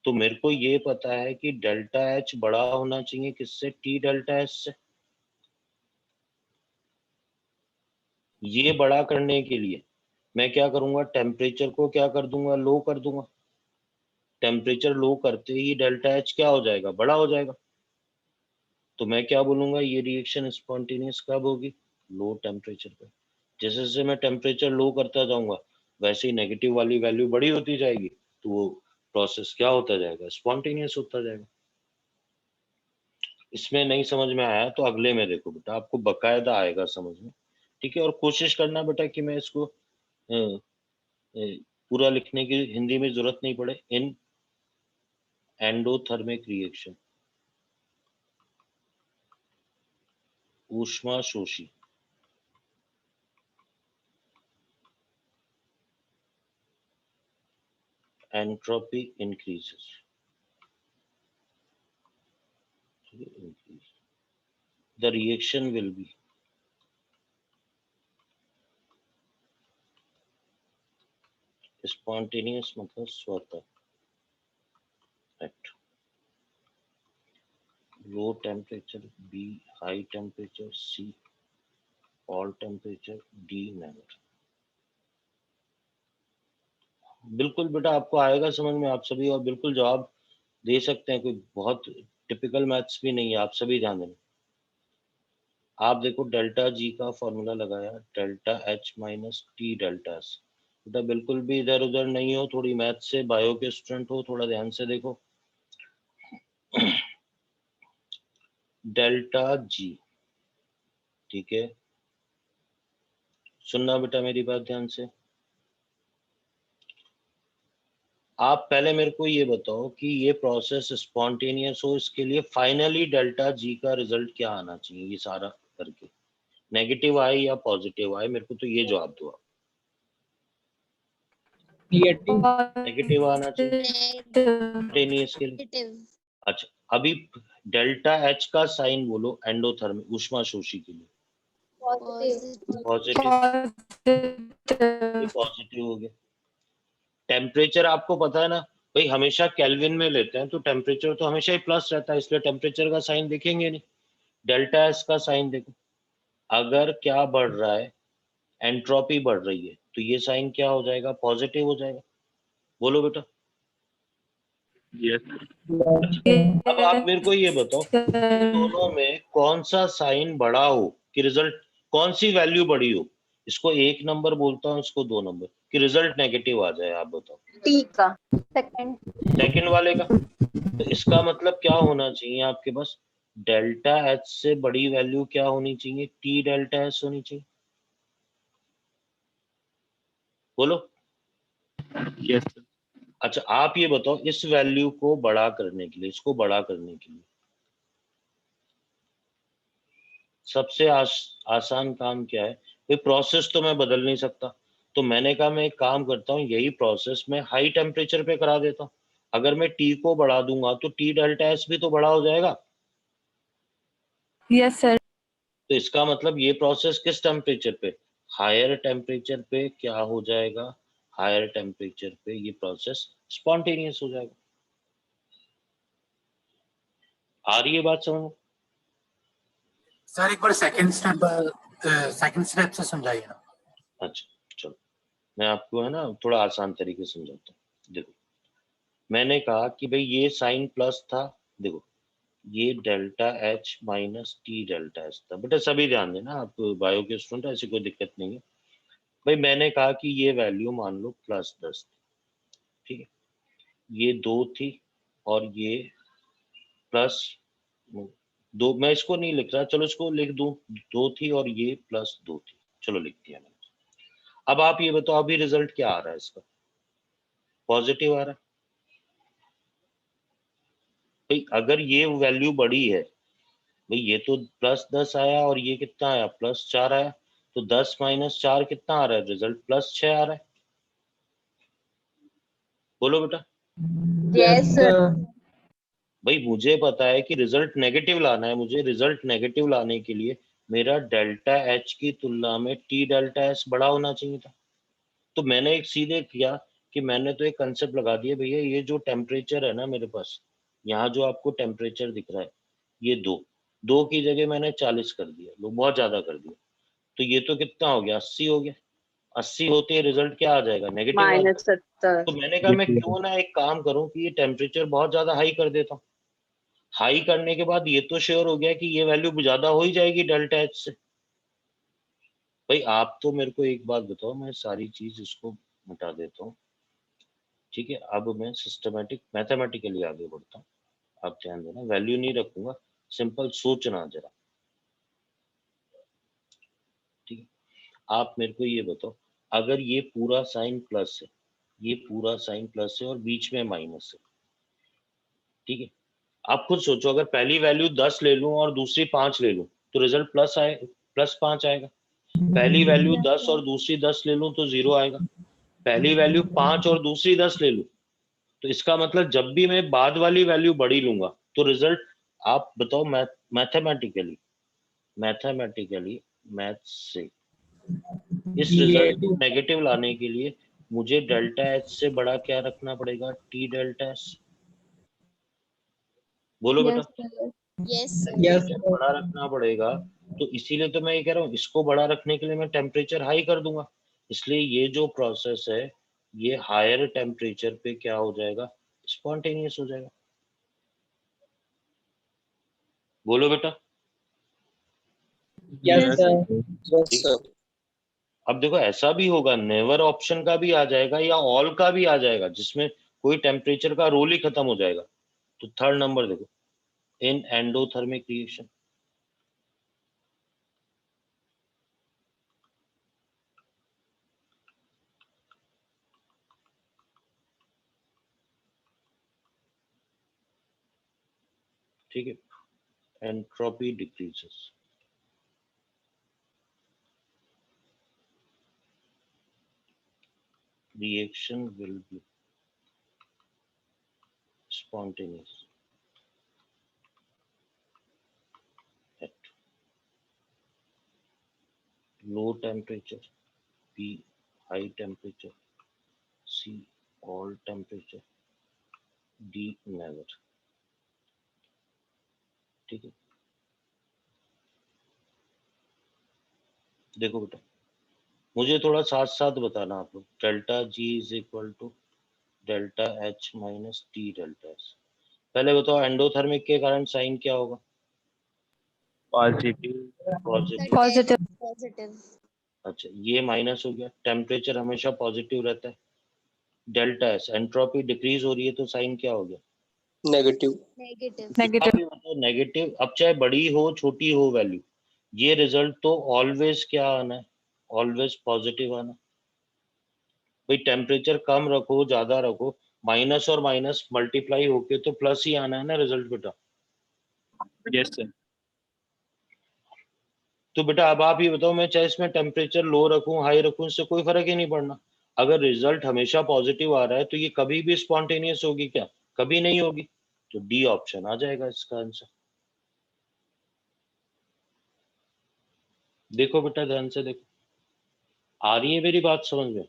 तो मेरे को ये पता है कि डेल्टा एच बड़ा होना चाहिए किससे, टी डेल्टा एस से। ये बड़ा करने के लिए मैं क्या करूंगा, टेम्परेचर को क्या कर दूंगा, लो कर दूंगा। टेम्परेचर लो करते ही डेल्टा एच क्या हो जाएगा, बड़ा हो जाएगा। तो मैं क्या बोलूंगा, ये रिएक्शन स्पॉन्टेनियस कब होगी, लो टेम्परेचर पे। जैसे जैसे मैं टेम्परेचर लो करता जाऊंगा वैसे ही नेगेटिव वाली वैल्यू बड़ी होती जाएगी, तो वो प्रोसेस क्या होता जाएगा, स्पॉन्टेनियस होता जाएगा। इसमें नहीं समझ में आया तो अगले में देखो बेटा, आपको बकायदा आएगा समझ में। ठीक है, और कोशिश करना बेटा कि मैं इसको पूरा लिखने की हिंदी में जरूरत नहीं पड़े। इन एंडोथर्मिक रिएक्शन, ऊष्मा शोषी entropy increases. The reaction will be spontaneous, मतलब स्वतः, at low temperature B, high temperature C, all temperature D, never। बिल्कुल बेटा आपको आएगा समझ में, आप सभी और बिल्कुल जवाब दे सकते हैं, कोई बहुत टिपिकल मैथ्स भी नहीं है, आप सभी ध्यान देना। आप देखो डेल्टा जी का फॉर्मूला लगाया, delta H minus T delta S. बेटा बिल्कुल भी इधर उधर नहीं हो, थोड़ी मैथ से बायो के स्टूडेंट हो, थोड़ा ध्यान से देखो। डेल्टा जी, ठीक है, सुनना बेटा मेरी बात ध्यान से। आप पहले मेरे को ये बताओ कि ये प्रोसेस स्पॉन्टेनियस हो, इसके लिए फाइनली डेल्टा जी का रिजल्ट क्या आना चाहिए, ये सारा करके नेगेटिव आए या पॉजिटिव आए, मेरे को तो ये जवाब दो आप। नेगेटिव आना चाहिए स्पॉन्टेनियस के लिए। अच्छा, अभी डेल्टा एच का साइन बोलो एंडोथर्मिक ऊष्मा शोषी के लिए। पॉजिटिव, पॉजिटिव हो गया। टेम्परेचर आपको पता है ना भाई, हमेशा केल्विन में लेते हैं तो टेम्परेचर तो हमेशा ही प्लस रहता है, इसलिए टेम्परेचर का साइन देखेंगे नहीं। डेल्टा एस का साइन देखो, अगर क्या बढ़ रहा है, एंट्रोपी बढ़ रही है, तो ये साइन क्या हो जाएगा, पॉजिटिव हो जाएगा। बोलो बेटा। अब आप मेरे को ये बताओ, दोनों में कौन सा साइन बड़ा हो कि रिजल्ट, कौन सी वैल्यू बड़ी हो इसको 1 नंबर बोलता हूँ, इसको 2 नंबर, कि रिजल्ट नेगेटिव आ जाए। आप बताओ। टी का सेकंड। सेकंड वाले का। तो इसका मतलब क्या होना चाहिए आपके पास, डेल्टा एच से बड़ी वैल्यू क्या होनी चाहिए, टी डेल्टा एच होनी चाहिए। बोलो। Yes sir. अच्छा आप ये बताओ, इस वैल्यू को बड़ा करने के लिए, इसको बड़ा करने के लिए सबसे आसान काम क्या है भाई, प्रोसेस तो मैं बदल नहीं सकता, तो मैंने कहा मैं एक काम करता हूँ, यही प्रोसेस मैं हाई टेम्परेचर पे करा देता हूँ। अगर मैं टी को बढ़ा दूंगा तो टी डेल्टा एस भी तो बड़ा हो जाएगा। Yes sir. तो इसका मतलब ये प्रोसेस किस टेम्परेचर पे, हायर टेम्परेचर पे क्या हो जाएगा, हायर टेम्परेचर पे ये प्रोसेस स्पॉन्टेनियस हो जाएगा। आ रही है बात समझ? सर एक बार सेकंड स्टेप से समझाइए ना। अच्छा चलो, मैं आपको है ना थोड़ा आसान तरीके से समझाता हूँ। देखो मैंने कहा कि भाई ये साइन प्लस था, देखो ये delta H minus T delta H था। बेटा सभी ध्यान देना, आप बायो के स्टूडेंट, ऐसी कोई दिक्कत नहीं है। भाई मैंने कहा कि ये वैल्यू मान लो +10 थी, ठीक है, ये 2 थी और ये +2, मैं इसको नहीं लिख रहा, चलो इसको लिख दूं, 2 थी और ये +2 थी, चलो लिख दिया मैंने। अब आप ये बताओ अभी रिजल्ट क्या आ रहा है इसका, पॉजिटिव आ रहा है। भाई अगर ये वैल्यू बड़ी है, भाई ये तो +10 आया और ये कितना आया, +4 आया, तो 10 - 4 कितना आ रहा है, रिजल्ट +6 आ रहा है। बोलो बेटा। Yes sir. भाई मुझे पता है कि रिजल्ट नेगेटिव लाना है, मुझे रिजल्ट नेगेटिव लाने के लिए मेरा डेल्टा एच की तुलना में टी डेल्टा एस बड़ा होना चाहिए था। तो मैंने एक सीधे किया कि मैंने तो एक कंसेप्ट लगा दिया, भैया ये जो टेम्परेचर है ना मेरे पास, यहाँ जो आपको टेम्परेचर दिख रहा है ये 2 की जगह मैंने 40 कर दिया, लो बहुत ज्यादा कर दिया, तो ये तो कितना हो गया, 80 हो गया। 80 होते ही रिजल्ट क्या आ जाएगा, नेगेटिव आ जाएगा। -70। तो मैंने कहा मैं क्यों ना एक काम करूं कि ये टेम्परेचर बहुत ज्यादा हाई कर देता हूँ। हाई करने के बाद ये तो श्योर हो गया कि ये वैल्यू ज्यादा हो ही जाएगी डेल्टा एच से। भाई आप तो मेरे को एक बात बताओ, मैं सारी चीज इसको मिटा देता हूँ, ठीक है। अब मैं सिस्टमेटिक मैथमेटिकली आगे बढ़ता हूँ, आप ध्यान देना, वैल्यू नहीं रखूंगा, सिंपल सोचना जरा, ठीक है। आप मेरे को ये बताओ, अगर ये पूरा साइन प्लस है, ये पूरा साइन प्लस है और बीच में माइनस है, ठीक है, आप खुद सोचो, अगर पहली वैल्यू 10 ले लूं और दूसरी 5 ले लूं तो रिजल्ट +5 आएगा। पहली वैल्यू 10 और दूसरी 10 ले लूं तो 0 आएगा। पहली वैल्यू 5 और दूसरी 10 ले लूं तो इसका मतलब जब भी मैं बाद वाली वैल्यू बड़ी लूंगा तो रिजल्ट, आप बताओ मैथमेटिकली मैथ से इस ये रिजल्ट को नेगेटिव लाने के लिए मुझे डेल्टा एच से बड़ा क्या रखना पड़ेगा, टी डेल्टा एच। बोलो बेटा। यस यस टेम्परेचर बड़ा रखना पड़ेगा, तो इसीलिए तो मैं ये कह रहा हूँ, इसको बड़ा रखने के लिए मैं टेम्परेचर हाई कर दूंगा। इसलिए ये जो प्रोसेस है ये हायर टेम्परेचर पे क्या हो जाएगा, स्पॉन्टेनियस हो जाएगा। बोलो बेटा। Yes sir. ठीक है? अब देखो ऐसा भी होगा, नेवर ऑप्शन का भी आ जाएगा या ऑल का भी आ जाएगा, जिसमें कोई टेम्परेचर का रोल ही खत्म हो जाएगा। तो थर्ड नंबर देखो, इन एंडोथर्मिक रिएक्शन, ठीक है, entropy decreases, reaction will be spontaneous at low temperature, B high temperature, C all temperature, D never। ठीक है, देखो बेटा मुझे थोड़ा साथ साथ बताना आप लोग, delta G is equal to delta H minus T delta S. पहले बताओ एंडोथर्मिक के कारण साइन क्या होगा, पॉजिटिव। पॉजिटिव। पॉजिटिव। पॉजिटिव। अच्छा ये माइनस हो गया, टेम्परेचर हमेशा पॉजिटिव रहता है, डेल्टा एस एंट्रोपी डिक्रीज हो रही है तो साइन क्या हो गया? नेगेटिव। नेगेटिव। नेगेटिव, अब चाहे बड़ी हो छोटी हो वैल्यू, ये रिजल्ट तो ऑलवेज क्या आना है? ऑलवेज पॉजिटिव आना। भाई टेम्परेचर कम रखो ज्यादा रखो, माइनस और माइनस मल्टीप्लाई होके तो प्लस ही आना है ना रिजल्ट बेटा। Yes sir. तो बेटा अब आप ये बताओ, मैं चाहे इसमें टेम्परेचर लो रखूं हाई रखूं, इससे कोई फर्क ही नहीं पड़ना। अगर रिजल्ट हमेशा पॉजिटिव आ रहा है तो ये कभी भी स्पॉन्टेनियस होगी क्या? कभी नहीं होगी। तो डी ऑप्शन आ जाएगा इसका आंसर। देखो बेटा ध्यान से देखो, आ रही है मेरी बात समझ में?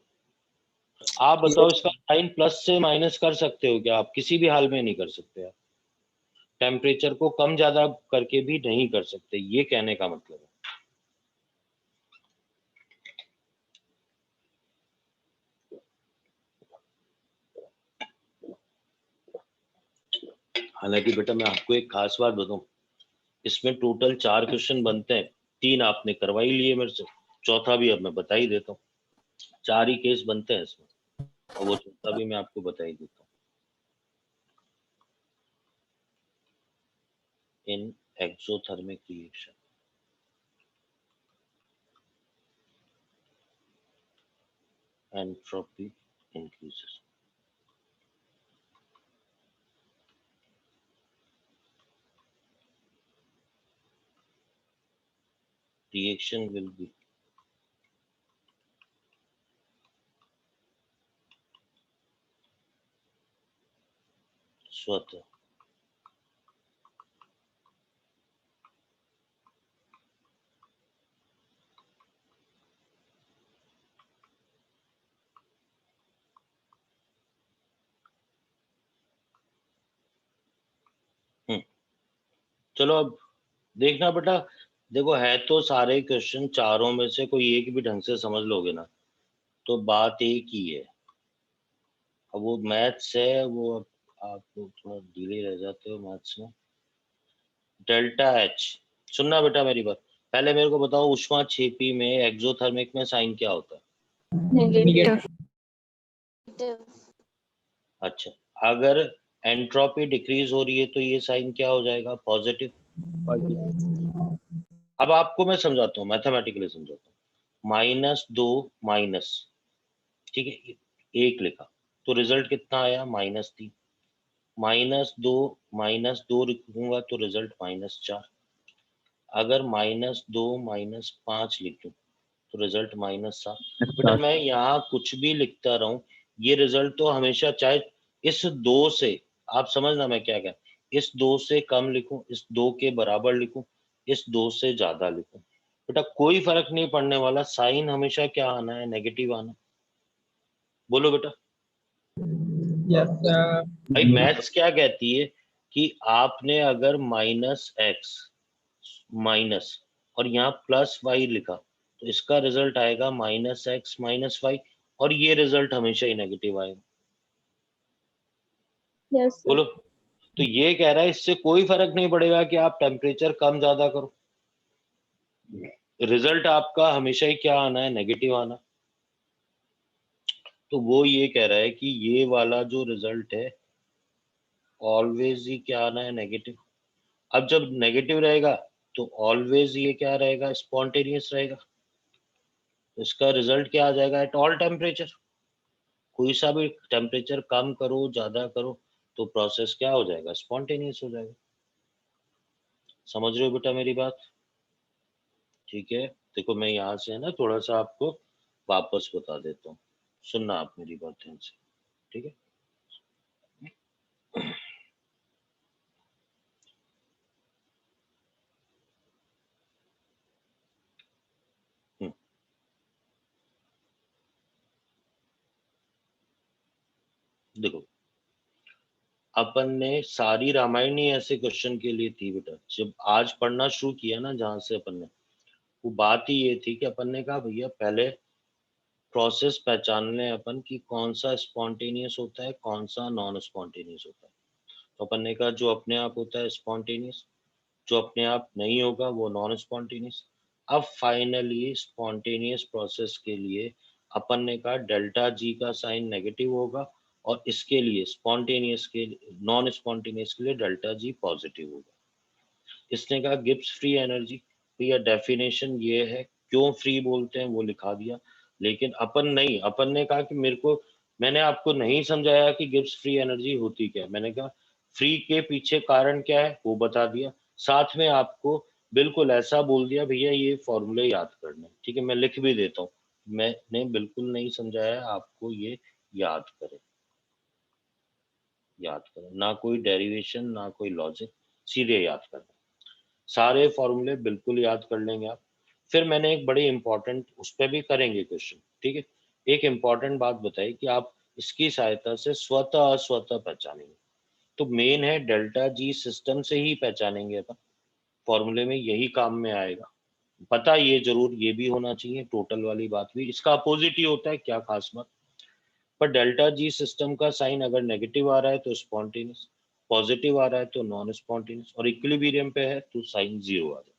आप बताओ इसका साइन प्लस से माइनस कर सकते हो क्या? आप किसी भी हाल में नहीं कर सकते। आप टेम्परेचर को कम ज्यादा करके भी नहीं कर सकते, ये कहने का मतलब है। हालांकि बेटा मैं आपको एक खास बात बताऊं, इसमें टोटल 4 क्वेश्चन बनते हैं, 3 आपने करवाई लिए मेरे से, चौथा भी अब मैं बता ही देता हूँ। 4 ही केस बनते हैं इसमें, और वो चौथा भी मैं आपको बता ही देता हूँ। In exothermic reaction entropy increases. Reaction will be स्वतः चलो अब देखना बेटा, देखो है तो सारे क्वेश्चन चारों में से कोई एक भी ढंग से समझ लोगे ना तो बात एक ही है। अब वो मैथ्स है, वो अब आप लोग थोड़ा ढीले रह जाते हो मैथ्स में। डेल्टा एच, सुनना बेटा मेरी बात, पहले मेरे को बताओ ऊष्मा छेपी में एक्सोथर्मिक में साइन क्या होता है? अच्छा, अगर एंट्रोपी डिक्रीज हो रही है तो ये साइन क्या हो जाएगा? पॉजिटिव। अब आपको मैं समझाता हूँ, मैथमेटिकली समझाता हूँ। -2 माइनस, ठीक है, 1 लिखा तो रिजल्ट कितना आया? -3। -2 लिखूंगा तो रिजल्ट -4। अगर -2 -5 लिखूं तो रिजल्ट -7। बेटा मैं यहाँ कुछ भी लिखता रहूं, ये रिजल्ट तो हमेशा, चाहे इस 2 से, आप समझना मैं क्या कह, इस 2 से कम लिखूं, इस 2 के बराबर लिखूं, इस 2 से ज्यादा लिखूं, बेटा कोई फर्क नहीं पड़ने वाला, साइन हमेशा क्या आना है? नेगेटिव आना। बोलो बेटा। यस भाई मैथ्स क्या कहती है कि आपने अगर -x माइनस और यहाँ +y लिखा तो इसका रिजल्ट आएगा -x -y, और ये रिजल्ट हमेशा ही नेगेटिव आएगा। यस बोलो। तो ये कह रहा है इससे कोई फर्क नहीं पड़ेगा कि आप टेम्परेचर कम ज्यादा करो, रिजल्ट आपका हमेशा ही क्या आना है? नेगेटिव आना। तो वो ये कह रहा है कि ये वाला जो रिजल्ट है ऑलवेज ही क्या आना है? नेगेटिव। अब जब नेगेटिव रहेगा तो ऑलवेज ये क्या रहेगा? स्पॉन्टेनियस रहेगा। तो इसका रिजल्ट क्या आ जाएगा? एट ऑल टेम्परेचर, कोई सा भी टेम्परेचर कम करो ज्यादा करो तो प्रोसेस क्या हो जाएगा? स्पॉन्टेनियस हो जाएगा। समझ रहे हो बेटा मेरी बात? ठीक है, देखो मैं यहाँ से है ना थोड़ा सा आपको वापस बता देता हूँ, सुनना आप मेरी बात ध्यान से, ठीक है। देखो अपन ने सारी रामायण ही ऐसे क्वेश्चन के लिए थी बेटा, जब आज पढ़ना शुरू किया ना जहां से अपन ने, वो बात ही ये थी कि अपन ने कहा भैया पहले प्रोसेस पहचान लें अपन कि कौन सा स्पॉन्टेनियस होता है कौन सा नॉन स्पॉन्टेनियस होता है। तो अपन ने कहा जो अपने आप होता है स्पॉन्टेनियस, जो अपने आप नहीं होगा वो नॉन स्पॉन्टेनियस। अब फाइनली स्पॉन्टेनियस प्रोसेस के लिए अपन ने कहा डेल्टा जी का साइन नेगेटिव होगा और इसके लिए स्पॉन्टेनियस के नॉन स्पॉन्टेनियस के लिए डेल्टा जी पॉजिटिव होगा। इसने कहा गिब्स फ्री एनर्जी, तो यह डेफिनेशन ये है, क्यों फ्री बोलते हैं वो लिखा दिया, लेकिन अपन ने कहा कि मैंने आपको नहीं समझाया कि गिब्स फ्री एनर्जी होती क्या है। मैंने कहा फ्री के पीछे कारण क्या है वो बता दिया, साथ में आपको बिल्कुल ऐसा बोल दिया भैया ये फॉर्मूले याद करने, ठीक है। मैं लिख भी देता हूँ, मैंने बिल्कुल नहीं समझाया आपको, ये याद करें, ना कोई डेरिवेशन ना कोई लॉजिक, सीधे याद करना, सारे फॉर्मूले बिल्कुल याद कर लेंगे आप। फिर मैंने एक बड़ी इंपॉर्टेंट, उस पर भी करेंगे क्वेश्चन, ठीक है। एक इंपॉर्टेंट बात बताई कि आप इसकी सहायता से स्वतः अस्वतः पहचानेंगे, तो मेन है डेल्टा जी सिस्टम से ही पहचानेंगे अपन, फॉर्मूले में यही काम में आएगा। पता ये जरूर ये भी होना चाहिए, टोटल वाली बात भी, इसका अपोजिट ही होता है, क्या खास बात। पर डेल्टा जी सिस्टम का साइन अगर नेगेटिव आ रहा है तो स्पॉन्टेनियस, पॉजिटिव आ रहा है तो नॉन स्पॉन्टेनियस, और इक्विलिब्रियम पे है तो साइन 0 आ जाए।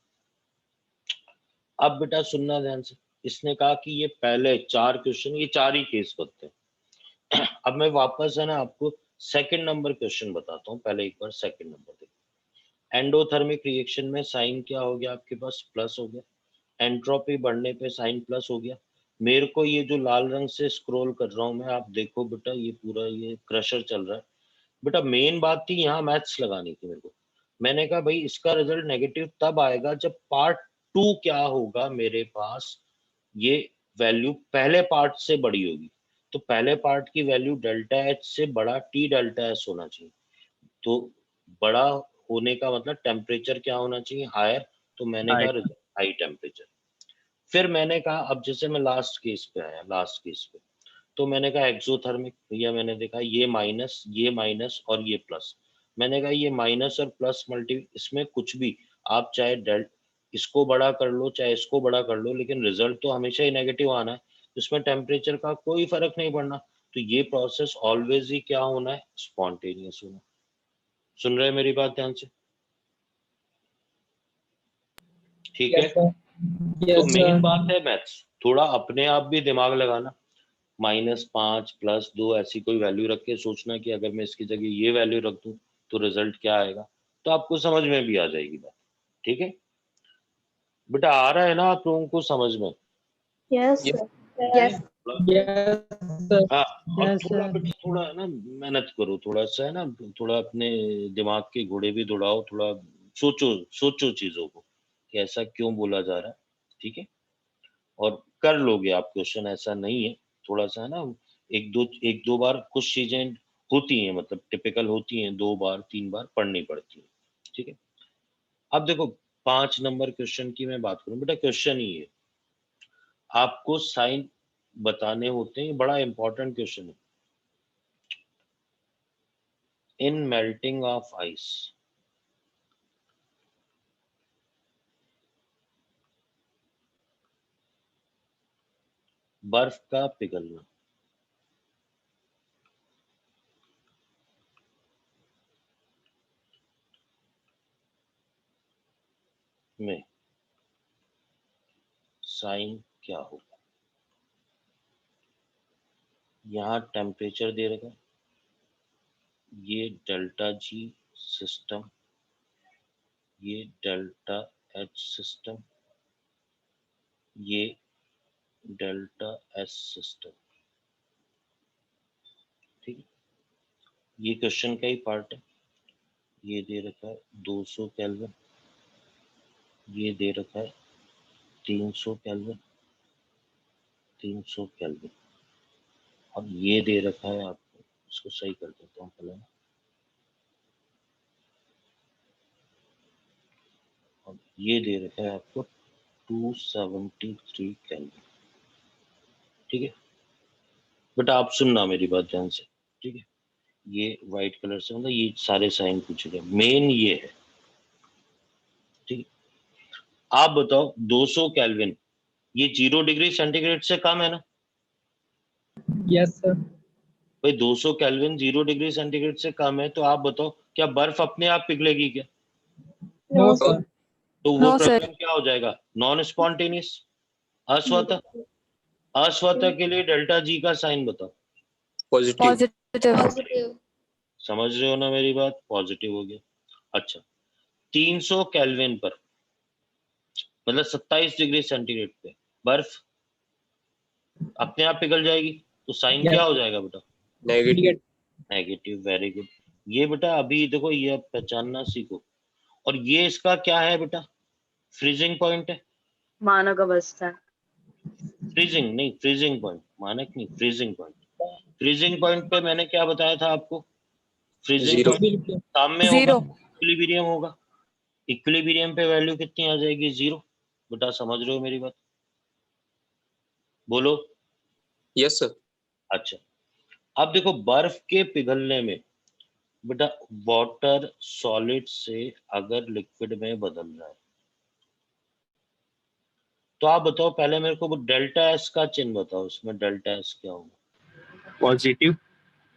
अब बेटा सुनना ध्यान से, इसने कहा कि ये पहले 4 क्वेश्चन, ये 4 ही केस करते हैं। अब मैं वापस है ना आपको सेकंड नंबर क्वेश्चन बताता हूँ, पहले एक बार सेकंड नंबर देखो। एंडोथर्मिक रिएक्शन में साइन क्या हो गया आपके पास, प्लस हो गया, एंट्रोपी बढ़ने पे साइन प्लस हो गया। मेरे को ये जो लाल रंग से स्क्रॉल कर रहा हूँ मैं, आप देखो बेटा ये पूरा ये क्रशर चल रहा है। बेटा मेन बात थी यहाँ मैथ्स लगानी थी मेरे को। मैंने कहा भाई इसका रिजल्ट नेगेटिव तब आएगा जब पार्ट 2 क्या होगा मेरे पास, ये वैल्यू पहले पार्ट से बड़ी होगी, तो पहले पार्ट की वैल्यू डेल्टा एच से बड़ा टी डेल्टा एस होना चाहिए। तो बड़ा होने का मतलब टेम्परेचर क्या होना चाहिए, हायर, तो मैंने कहा रिजल्ट हाई टेम्परेचर। फिर मैंने कहा अब जैसे मैं लास्ट केस पे आया, लास्ट केस पे तो मैंने कहा एक्सोथर्मिक, भैया मैंने देखा ये माइनस और ये प्लस। मैंने कहा ये माइनस और प्लस मल्टी, इसमें कुछ भी आप चाहे डेल्ट इसको बड़ा कर लो चाहे इसको बड़ा कर लो, लेकिन रिजल्ट तो हमेशा ही नेगेटिव आना है, इसमें टेम्परेचर का कोई फर्क नहीं पड़ना। तो ये प्रोसेस ऑलवेज ही क्या होना है, स्पॉन्टेनियस होना। सुन रहे हैं मेरी बात ध्यान से, ठीक है। तो मेन बात है मैथ्स, थोड़ा अपने आप भी दिमाग लगाना, -5 +2 ऐसी कोई वैल्यू रख के सोचना कि अगर मैं इसकी जगह ये वैल्यू रख दूं तो रिजल्ट क्या आएगा, तो आपको समझ में भी आ जाएगी बात, ठीक है। बेटा आ रहा है ना आप लोगों को समझ में? यस यस हाँ, और थोड़ा बेटा थोड़ा ना मेहनत करो, थोड़ा सा है ना, थोड़ा अपने दिमाग के घोड़े भी दौड़ाओ, थोड़ा सोचो चीजों को कि ऐसा क्यों बोला जा रहा है, ठीक है। और कर लोगे आप क्वेश्चन, ऐसा नहीं है, थोड़ा सा है ना, एक दो बार कुछ चीजें होती हैं, मतलब टिपिकल होती हैं, 2 बार 3 बार पढ़नी पड़ती है, ठीक है। अब देखो 5 नंबर क्वेश्चन की मैं बात करूं, बेटा क्वेश्चन ही है, आपको साइन बताने होते हैं, बड़ा इंपॉर्टेंट क्वेश्चन है। इन मेल्टिंग ऑफ आइस, बर्फ का पिघलना में साइन क्या होगा। यहाँ टेम्परेचर दे रखा है, ये डेल्टा जी सिस्टम, ये डेल्टा एच सिस्टम, ये डेल्टा एस सिस्टम, ठीक है। ये क्वेश्चन का ही पार्ट है। ये दे रखा है 200 केल्विन, ये दे रखा है 300 केल्विन, 300 केल्विन, और ये दे रखा है आपको, इसको सही कर देता हूँ पहले, और ये दे रखा है आपको 273 केल्विन, ठीक है। बेटा आप सुनना मेरी बात ध्यान से, ठीक है। ये व्हाइट कलर से मतलब ये सारे साइन पूछे गए, मेन ये है, ठीक है। आप बताओ 200 केल्विन ये 0 डिग्री सेंटीग्रेड से कम है ना? Yes sir. भाई 200 केल्विन 0 डिग्री सेंटीग्रेड से कम है, तो आप बताओ क्या बर्फ अपने आप पिघलेगी क्या? No sir. तो वो प्रक्रम क्या हो जाएगा? Non spontaneous, अस्वतः। अस्वतः के लिए डेल्टा जी का साइन बताओ। पॉजिटिव। समझ रहे हो ना मेरी बात? पॉजिटिव हो गया। अच्छा, 300 केल्विन पर मतलब 27 डिग्री सेंटीग्रेड पे बर्फ अपने आप पिघल जाएगी, तो साइन क्या हो जाएगा बेटा? नेगेटिव। नेगेटिव। Very good. ये बेटा अभी देखो, ये अब पहचानना सीखो। और ये इसका क्या है बेटा? फ्रीजिंग पॉइंट है। मानक अवस्था। फ्रीजिंग नहीं, फ्रीजिंग पॉइंट, मानक नहीं, फ्रीजिंग पॉइंट। फ्रीजिंग पॉइंट पे मैंने क्या बताया था आपको? फ्रीजिंग पॉइंट सामने होगा, इक्विलिब्रियम होगा। इक्विलिब्रियम पे वैल्यू कितनी आ जाएगी? 0। बेटा समझ रहे हो मेरी बात? बोलो। Yes sir. अच्छा, अब देखो बर्फ के पिघलने में बेटा वाटर सॉलिड से अगर लिक्विड में बदल रहा है, तो आप बताओ पहले मेरे को वो डेल्टा एस का चिन्ह बताओ, उसमें डेल्टा एस क्या होगा? Positive.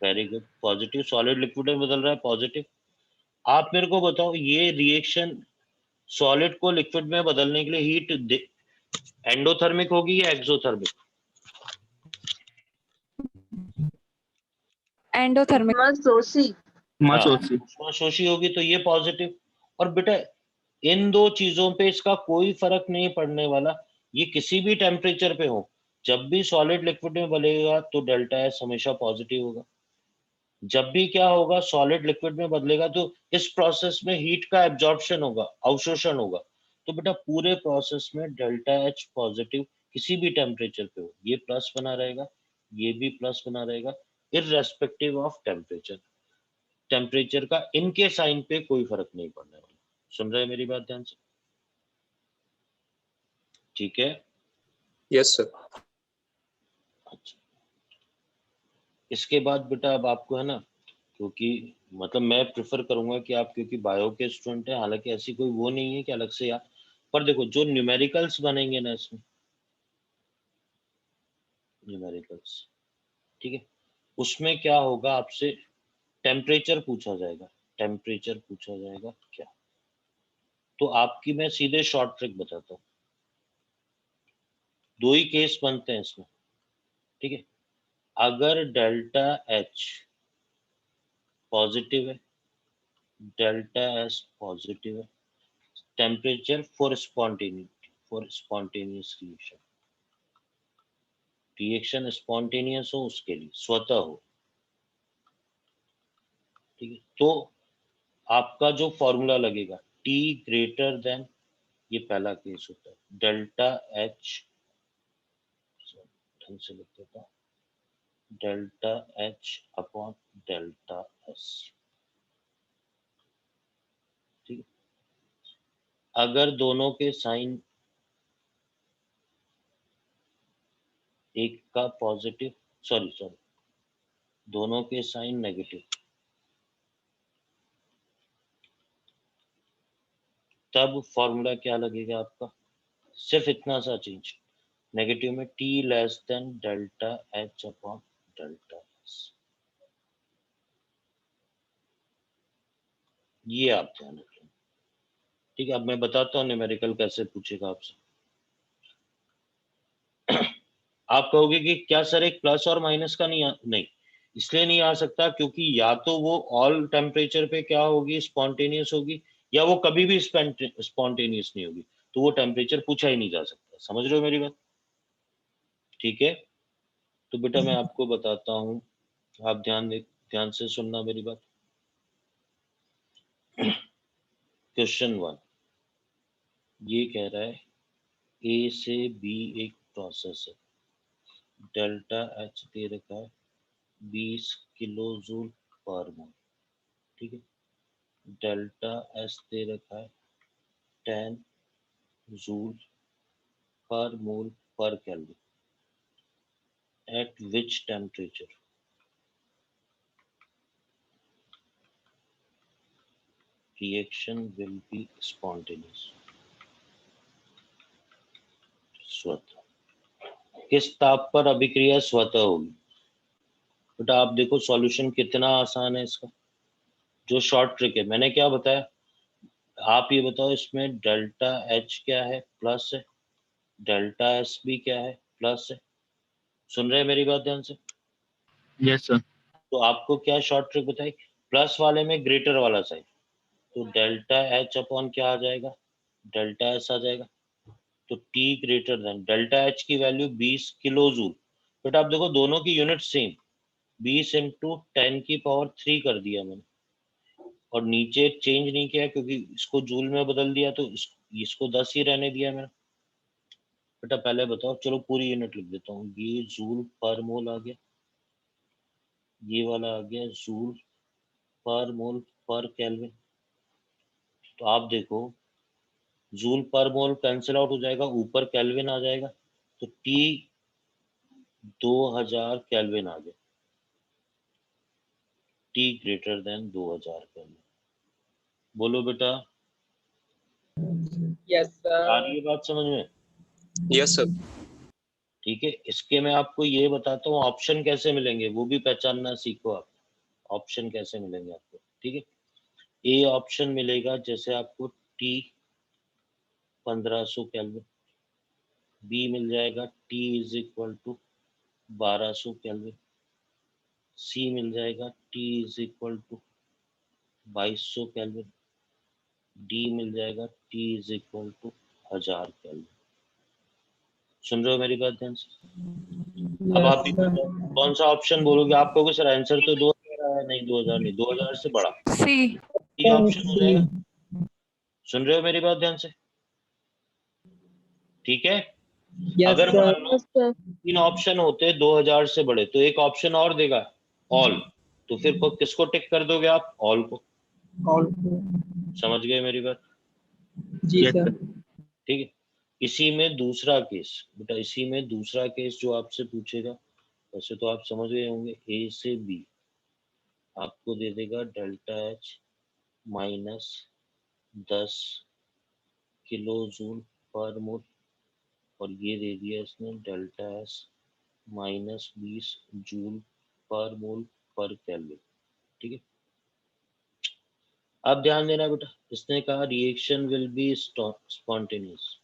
Very good. Positive, solid liquid में बदल रहा है, पॉजिटिव। आप मेरे को बताओ, ये रिएक्शन सॉलिड को लिक्विड में बदलने के लिए हीट एंडोथर्मिक होगी या एक्सोथर्मिक? एंडोथर्मिक। उष्माशोषी होगी, तो ये पॉजिटिव। और बेटा इन दो चीजों पे इसका कोई फर्क नहीं पड़ने वाला, ये किसी भी टेम्परेचर पे हो, जब भी सॉलिड लिक्विड में बदलेगा तो डेल्टा एस हमेशा पॉजिटिव होगा। जब भी क्या होगा, सॉलिड लिक्विड में बदलेगा तो इस प्रोसेस में हीट का एब्जॉर्प्शन होगा, अवशोषण होगा। तो बेटा पूरे प्रोसेस में डेल्टा एच पॉजिटिव किसी भी टेम्परेचर पे हो, ये प्लस बना रहेगा, ये भी प्लस बना रहेगा, इररेस्पेक्टिव ऑफ टेम्परेचर। टेम्परेचर का इनके साइन पे कोई फर्क नहीं पड़ने वाला। सुन रहे हैं मेरी बात ध्यान से? ठीक है। Yes sir. अच्छा, इसके बाद बेटा अब आपको है ना, क्योंकि मतलब मैं प्रेफर करूंगा कि आप, क्योंकि बायो के स्टूडेंट हैं, हालांकि ऐसी कोई वो नहीं है कि अलग से याद, पर देखो जो न्यूमेरिकल्स बनेंगे ना इसमें, न्यूमेरिकल्स, ठीक है, उसमें क्या होगा, आपसे टेम्परेचर पूछा जाएगा। टेम्परेचर पूछा जाएगा क्या? तो आपकी मैं सीधे शॉर्ट ट्रिक बताता हूँ। दो ही केस बनते हैं इसमें, ठीक है। अगर डेल्टा एच पॉजिटिव है, डेल्टा एस पॉजिटिव है, temperature for spontaneous reaction, reaction spontaneous हो, उसके लिए स्वतः हो, ठीक है। तो आपका जो फॉर्मूला लगेगा, T ग्रेटर देन, ये पहला केस होता है, डेल्टा एच, ढंग से लिख देता हूं, delta H upon delta S, ठीक है। अगर दोनों के साइन, एक का पॉजिटिव, सॉरी दोनों के साइन नेगेटिव, तब फॉर्मूला क्या लगेगा आपका? सिर्फ इतना सा चेंज, नेगेटिव में T less than delta H upon delta S. ये आप ध्यान रखें, ठीक है। अब मैं बताता हूँ न्यूमेरिकल कैसे पूछेगा आपसे। आप कहोगे कि क्या सर एक प्लस और माइनस का नहीं, इसलिए नहीं आ सकता क्योंकि या तो वो ऑल टेम्परेचर पे क्या होगी, स्पॉन्टेनियस होगी, या वो कभी भी स्पॉन्टेनियस नहीं होगी, तो वो टेम्परेचर पूछा ही नहीं जा सकता। समझ रहे हो मेरी बात? ठीक है। तो बेटा मैं आपको बताता हूँ, आप ध्यान से सुनना मेरी बात। क्वेश्चन 1 ये कह रहा है A से B एक प्रोसेस है, डेल्टा एच दे रखा है 20 किलो जूल पर मोल, ठीक है। डेल्टा एस दे रखा है 10 जूल पर मोल पर kelvin, eight which temperature reaction will be spontaneous, स्वतः। किस ताप पर अभिक्रिया स्वतः होगी? बेटा आप देखो सॉल्यूशन कितना आसान है इसका। जो शॉर्ट ट्रिक है, मैंने क्या बताया, आप ये बताओ इसमें डेल्टा एच क्या है, प्लस है, डेल्टा एस भी क्या है, प्लस है। सुन रहे हैं मेरी बात ध्यान से? Yes sir. तो आपको क्या शॉर्ट ट्रिक बताई, प्लस वाले में ग्रेटर वाला साइन, तो डेल्टा एच अपॉन क्या आ जाएगा, डेल्टा एस आ जाएगा। तो T greater than delta H की वैल्यू 20 किलो जूल। बट आप देखो दोनों की यूनिट सेम, 20 इंटू 10⁻³ कर दिया मैंने, और नीचे चेंज नहीं किया क्योंकि इसको जूल में बदल दिया, तो इसको 10 ही रहने दिया मैंने। बेटा पहले बताओ, चलो पूरी यूनिट लिख देता हूँ। ये जूल पर मोल आ गया, ये वाला आ गया जूल पर मोल पर केल्विन। तो आप देखो जूल पर मोल कैंसिल आउट हो जाएगा, ऊपर केल्विन आ जाएगा, तो टी 2000 केल्विन आ गया, टी ग्रेटर देन 2000 केल्विन। बोलो बेटा, यस आ सर। रही है बात समझ में? Yes, sir. ठीक है, इसके मैं आपको ये बताता हूँ ऑप्शन कैसे मिलेंगे, वो भी पहचानना सीखो आप, ऑप्शन कैसे मिलेंगे आपको। ठीक है, ए ऑप्शन मिलेगा जैसे आपको टी 1500 केल्विन, बी मिल जाएगा T is equal to 1200 kelvin, C मिल जाएगा T is equal to 2200 kelvin, D मिल जाएगा T is equal to 1000 kelvin. सुन रहे हो मेरी बात ध्यान से? अब आप भी बताओ कौन सा ऑप्शन बोलोगे। आप कहोगे सर आंसर तो 2000 आया, नहीं 2000 नहीं, 2000 से बड़ा, सी। ये ऑप्शन हो जाएगा। सुन रहे हो मेरी बात ध्यान से? ठीक है, अगर मान लो तीन ऑप्शन होते 2000 से बड़े तो एक ऑप्शन और देगा ऑल, तो फिर किसको टिक कर दोगे आप? ऑल को। ऑल। समझ गए मेरी बात? जी सर। ठीक है, इसी में दूसरा केस बेटा, इसी में दूसरा केस जो आपसे पूछेगा, वैसे तो आप समझ गए होंगे, ए से बी आपको दे देगा delta H minus 10 kilo joule per mole, और ये दे दिया इसने delta S minus 20 joule per मोल पर केल्विन। ठीक है, अब ध्यान देना बेटा, इसने कहा reaction will be spontaneous,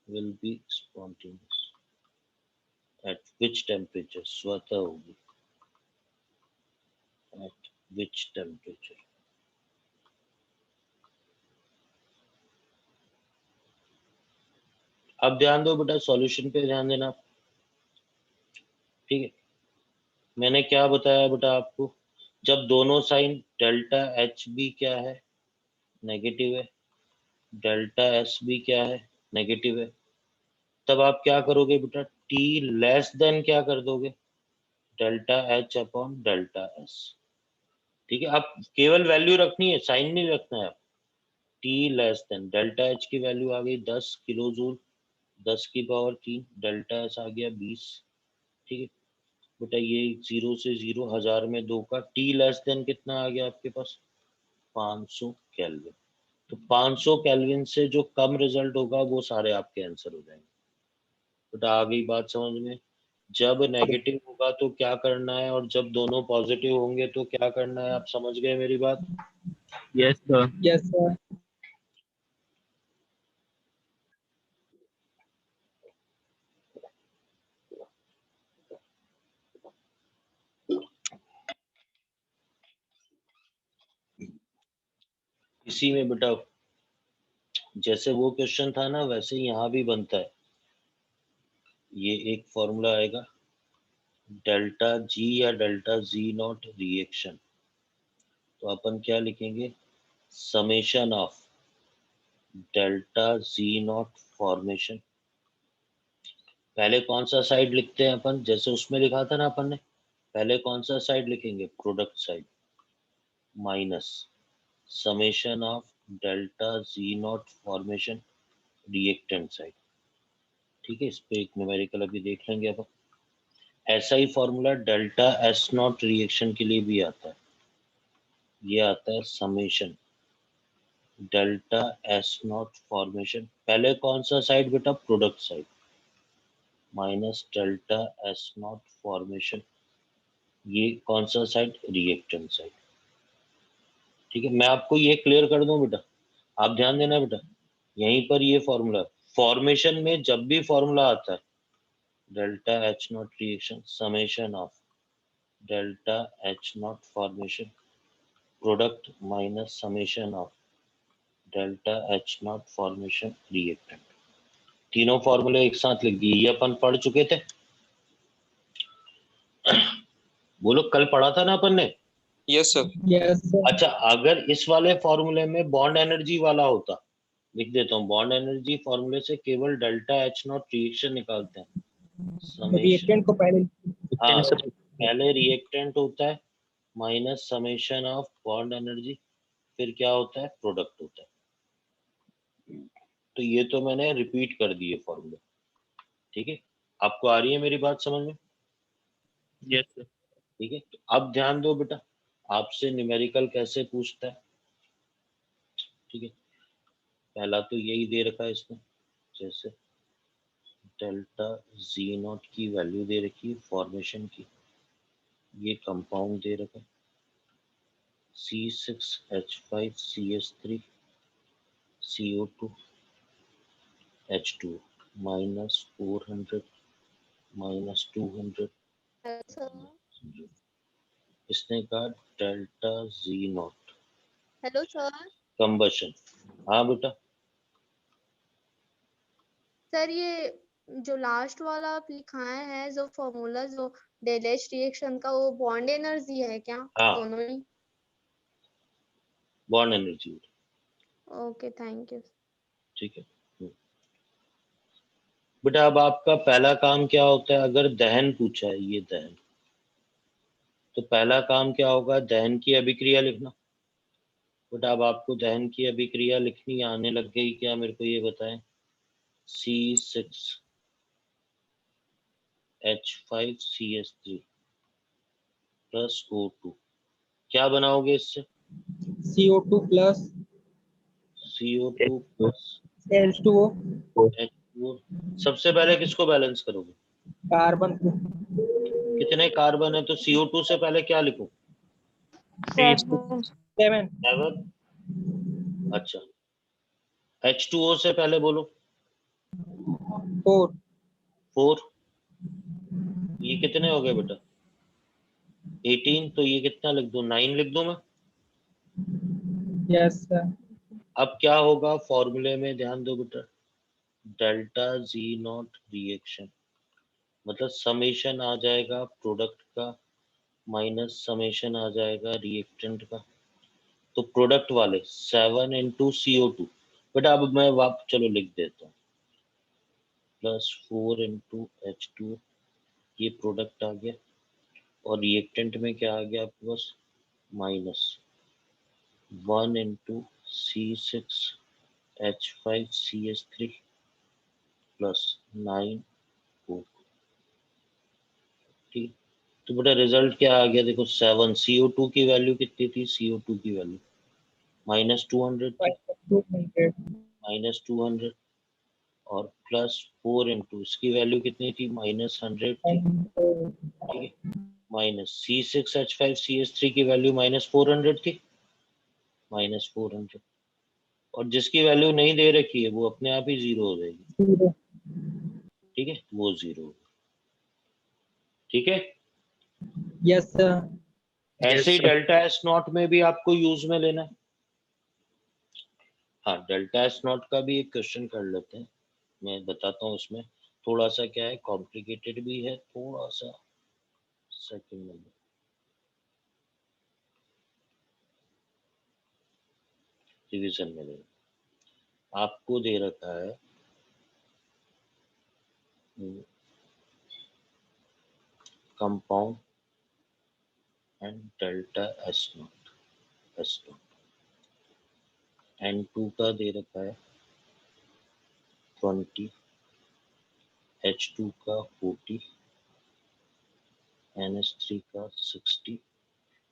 will be spontaneous eight which temperature, स्वतः होगी, एट विच टेम्परेचर। अब ध्यान दो बेटा, सॉल्यूशन पे ध्यान देना। ठीक है, मैंने क्या बताया बेटा आपको, जब दोनों साइन डेल्टा एच भी क्या है, नेगेटिव है, डेल्टा एस भी क्या है, नेगेटिव है, तब आप क्या करोगे बेटा, टी लेस देन क्या कर दोगे, delta H upon delta S. ठीक है, आप केवल वैल्यू रखनी है, साइन नहीं रखना है। आप T less than delta H की वैल्यू आ गई 10 किलो जूल, 10⁻3, डेल्टा एस आ गया 20। ठीक है बेटा, ये 0 से 0, 1000 में 2 का, टी लेस देन कितना आ गया आपके पास, 500 केल्विन। तो 500 केल्विन से जो कम रिजल्ट होगा वो सारे आपके आंसर हो जाएंगे। बेटा आ गई बात समझ में? जब नेगेटिव होगा तो क्या करना है, और जब दोनों पॉजिटिव होंगे तो क्या करना है, आप समझ गए मेरी बात? Yes sir. Yes sir. इसी में बेटा जैसे वो क्वेश्चन था ना, वैसे यहाँ भी बनता है। ये एक फॉर्मूला आएगा डेल्टा जी या डेल्टा जी नॉट रिएक्शन, तो अपन क्या लिखेंगे, summation of delta G not formation. पहले कौन सा साइड लिखते हैं अपन, जैसे उसमें लिखा था ना अपन ने, पहले कौन सा साइड लिखेंगे, product side, minus summation of delta G not formation reactant side. ठीक है, इस पे एक न्यूमेरिकल अभी देख लेंगे अपन। ऐसा ही formula delta S naught reaction के लिए भी आता है, ये आता है summation delta S naught formation, पहले कौन सा साइड बेटा, product side, minus delta S naught formation, ये कौन सा साइड, रिएक्टेंट साइड। ठीक है, मैं आपको ये क्लियर कर दूं बेटा, आप ध्यान देना बेटा, यहीं पर ये फॉर्मूला, फॉर्मेशन में जब भी फॉर्मूला आता है delta H not reaction summation of delta H not formation product minus summation of delta H not formation reactant, तीनों फॉर्मूले एक साथ लिख दिए। ये अपन पढ़ चुके थे, वो लोग कल पढ़ा था ना अपन ने। Yes, sir. Yes, sir. अच्छा, अगर इस वाले फॉर्मूले में बॉन्ड एनर्जी वाला होता, लिख देता हूँ, बॉन्ड एनर्जी फॉर्मूले से केवल डेल्टा एच नॉट रिएक्शन निकालते हैं, समेशन, रिएक्टेंट को पहले हाँ पहले रिएक्टेंट होता है minus summation of bond energy, फिर क्या होता है, प्रोडक्ट होता है। तो ये तो मैंने रिपीट कर दिए फॉर्मूले, ठीक है। आपको आ रही है मेरी बात समझ में? Yes sir. ठीक है, तो अब ध्यान दो बेटा, आपसे न्यूमेरिकल कैसे पूछता है, ठीक है। पहला तो यही दे रखा है इसमें, जैसे डेल्टा जी नॉट की वैल्यू दे रखी है फॉर्मेशन की, ये कंपाउंड दे रखा है C6H5CH3 CO2 H2 minus 400 minus 200। इसने कहा delta G not hello sir. Combustion. हाँ बेटा, सर ये जो लास्ट वाला आप लिखाए हैं जो फॉर्मूला जो डेलेश रिएक्शन का, वो बॉन्ड एनर्जी है क्या? हाँ दोनों ही? Bond energy, okay, thank you. ठीक है बेटा। अब आपका पहला काम क्या होता है, अगर दहन पूछा है, ये दहन, तो पहला काम क्या होगा, दहन की अभिक्रिया लिखना। बेटा अब आपको दहन की अभिक्रिया लिखनी आने लग गई क्या, मेरे को ये बताएं। C6H5CH3 प्लस O2, क्या बनाओगे इससे, CO2 plus CO2 plus H2O H2O। सबसे पहले किसको बैलेंस करोगे, कार्बन को। कितने कार्बन है, तो CO2 से पहले क्या लिखूं, 7 7। अच्छा, H2O से पहले बोलो 4। ये कितने हो गए बेटा, 18, तो ये कितना लिख दूं, 9 लिख दूं मैं। Yes sir. अब क्या होगा फॉर्मूले में, ध्यान दो बेटा, डेल्टा जी नॉट रिएक्शन मतलब समेशन आ जाएगा प्रोडक्ट का माइनस समेशन आ जाएगा रिएक्टेंट का। तो प्रोडक्ट वाले 7 इंटू CO2, बेटा अब मैं चलो लिख देता हूँ, प्लस 4 इंटू H2, ये प्रोडक्ट आ गया, और रिएक्टेंट में क्या आ गया आपके पास, minus 1 into C6H5CH3 plus 9 O2, ठीक। तो बेटा रिजल्ट क्या आ गया, देखो 7, CO2 की वैल्यू कितनी थी, CO2 की वैल्यू -200 थी, -200, और प्लस 4 इंटू इसकी वैल्यू कितनी थी, -100 थी, ठीक है, माइनस C6H5CH3 की वैल्यू -400 थी, -400, और जिसकी वैल्यू नहीं दे रखी है वो अपने आप ही 0 हो जाएगी, ठीक है, वो 0, ठीक है। Yes sir. ऐसे ही डेल्टा एस नॉट में भी आपको यूज में लेना है। हाँ, डेल्टा एस नॉट का भी एक क्वेश्चन कर लेते हैं, मैं बताता हूँ। उसमें थोड़ा सा क्या है, कॉम्प्लिकेटेड भी है थोड़ा सा, सेकंड नंबर रिवीजन में ले, आपको दे रखा है compound and delta S not N2 का दे रखा है 20, H2 का 40, NH3 का 60,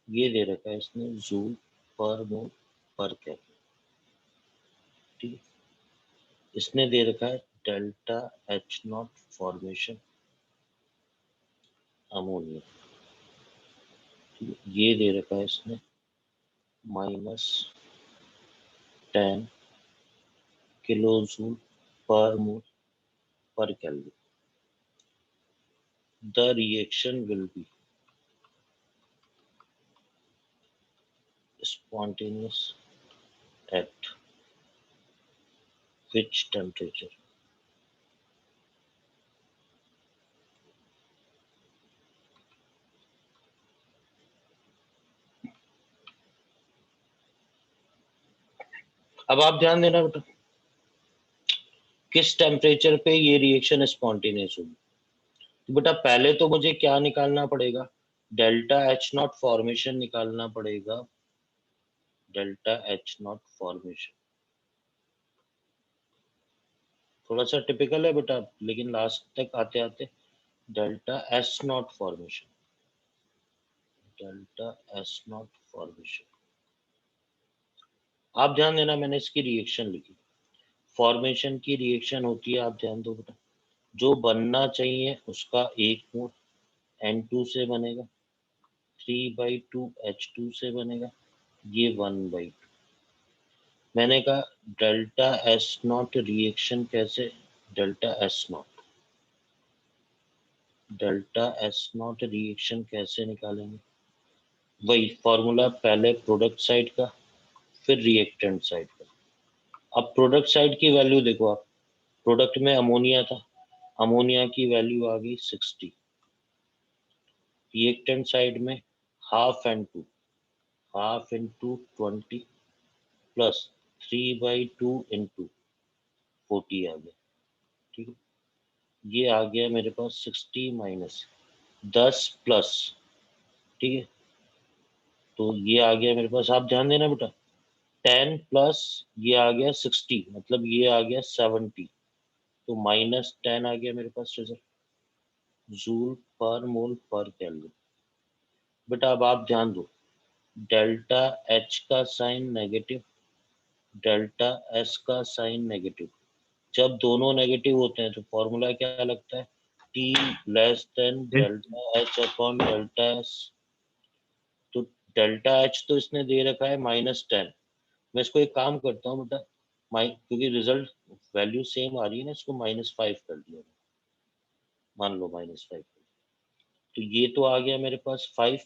ये दे रखा है इसने जूल पर मोल पर केल्विन, ठीक है। इसने दे रखा है delta H not formation ammonia, ये दे रखा है इसने -10 kilojule per mole per Kelvin. The reaction will be spontaneous at which temperature? अब आप ध्यान देना बेटा, किस टेम्परेचर पे ये रिएक्शन स्पॉन्टेनियस होगी। तो बेटा पहले तो मुझे क्या निकालना पड़ेगा, डेल्टा एच नॉट फॉर्मेशन निकालना पड़ेगा, डेल्टा एच नॉट फॉर्मेशन। थोड़ा सा टिपिकल है बेटा, लेकिन लास्ट तक आते आते delta S naught formation, delta S naught formation. आप ध्यान देना, मैंने इसकी रिएक्शन लिखी, फॉर्मेशन की रिएक्शन होती है, आप ध्यान दो बेटा, जो बनना चाहिए उसका 1 मोल N2 से बनेगा, 3/2 H2 से बनेगा, ये 1/2। मैंने कहा डेल्टा एस नॉट रिएक्शन कैसे, delta S not, delta S naught reaction कैसे निकालेंगे, वही फॉर्मूला, पहले प्रोडक्ट साइड का फिर रिएक्टेंट साइड का। अब प्रोडक्ट साइड की वैल्यू देखो आप, प्रोडक्ट में अमोनिया था, अमोनिया की वैल्यू आ गई 60, रिएक्टेंट साइड में half N2, half into 20 plus 3/2 into 40 आ गया, ठीक है। ये आ गया मेरे पास 60 माइनस 10 प्लस, ठीक है, तो ये आ गया मेरे पास, आप ध्यान देना बेटा, 10 प्लस ये आ गया 60, मतलब ये आ गया 70, तो -10 आ गया मेरे पास रिजल्ट, जूल पर मोल पर केल्विन। बेटा अब आप ध्यान दो, डेल्टा एच का साइन नेगेटिव, डेल्टा एस का साइन नेगेटिव, जब दोनों नेगेटिव होते हैं तो फॉर्मूला क्या लगता है, T less than delta H upon delta S. तो डेल्टा एच तो इसने दे रखा है -10, मैं इसको एक काम करता हूँ बेटा, क्योंकि रिजल्ट वैल्यू सेम आ रही है ना, इसको -5 कर दिया, मान लो -5, तो ये तो आ गया मेरे पास 5,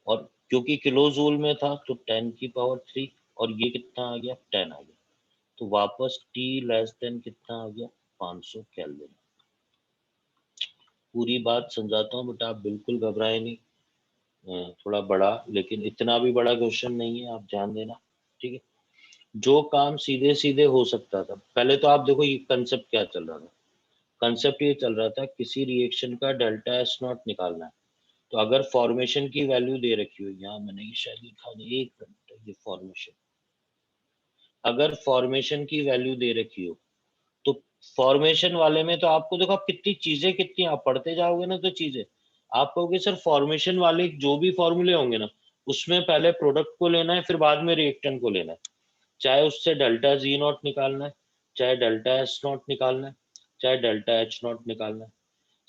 और क्योंकि किलो जूल में था तो 10 की पावर 3, और ये कितना आ गया, 10 आ गया, तो वापस T लेस देन कितना आ गया, 500 केल्विन। पूरी बात समझाता हूँ बेटा, आप बिल्कुल घबराए नहीं, थोड़ा बड़ा, लेकिन इतना भी बड़ा क्वेश्चन नहीं है, आप ध्यान देना, ठीक है। जो काम सीधे सीधे हो सकता था, पहले तो आप देखो ये कंसेप्ट क्या चल रहा था, कंसेप्ट ये चल रहा था किसी रिएक्शन का डेल्टा एस नॉट निकालना है, तो अगर फॉर्मेशन की वैल्यू दे रखी हो, यहाँ मैंने ये शायद लिखा नहीं, 1 मिनट, ये फॉर्मेशन, अगर फॉर्मेशन की वैल्यू दे रखी हो तो फॉर्मेशन वाले में तो आपको देखो, आप कितनी चीजें, कितनी आप पढ़ते जाओगे ना तो चीजें, आप कहोगे सर फॉर्मेशन वाले जो भी फॉर्मूले होंगे ना, उसमें पहले प्रोडक्ट को लेना है, फिर बाद में रिएक्टेंट को लेना है, चाहे उससे डेल्टा जी नॉट निकालना है, चाहे डेल्टा एस नॉट निकालना है, चाहे डेल्टा एच नॉट निकालना है।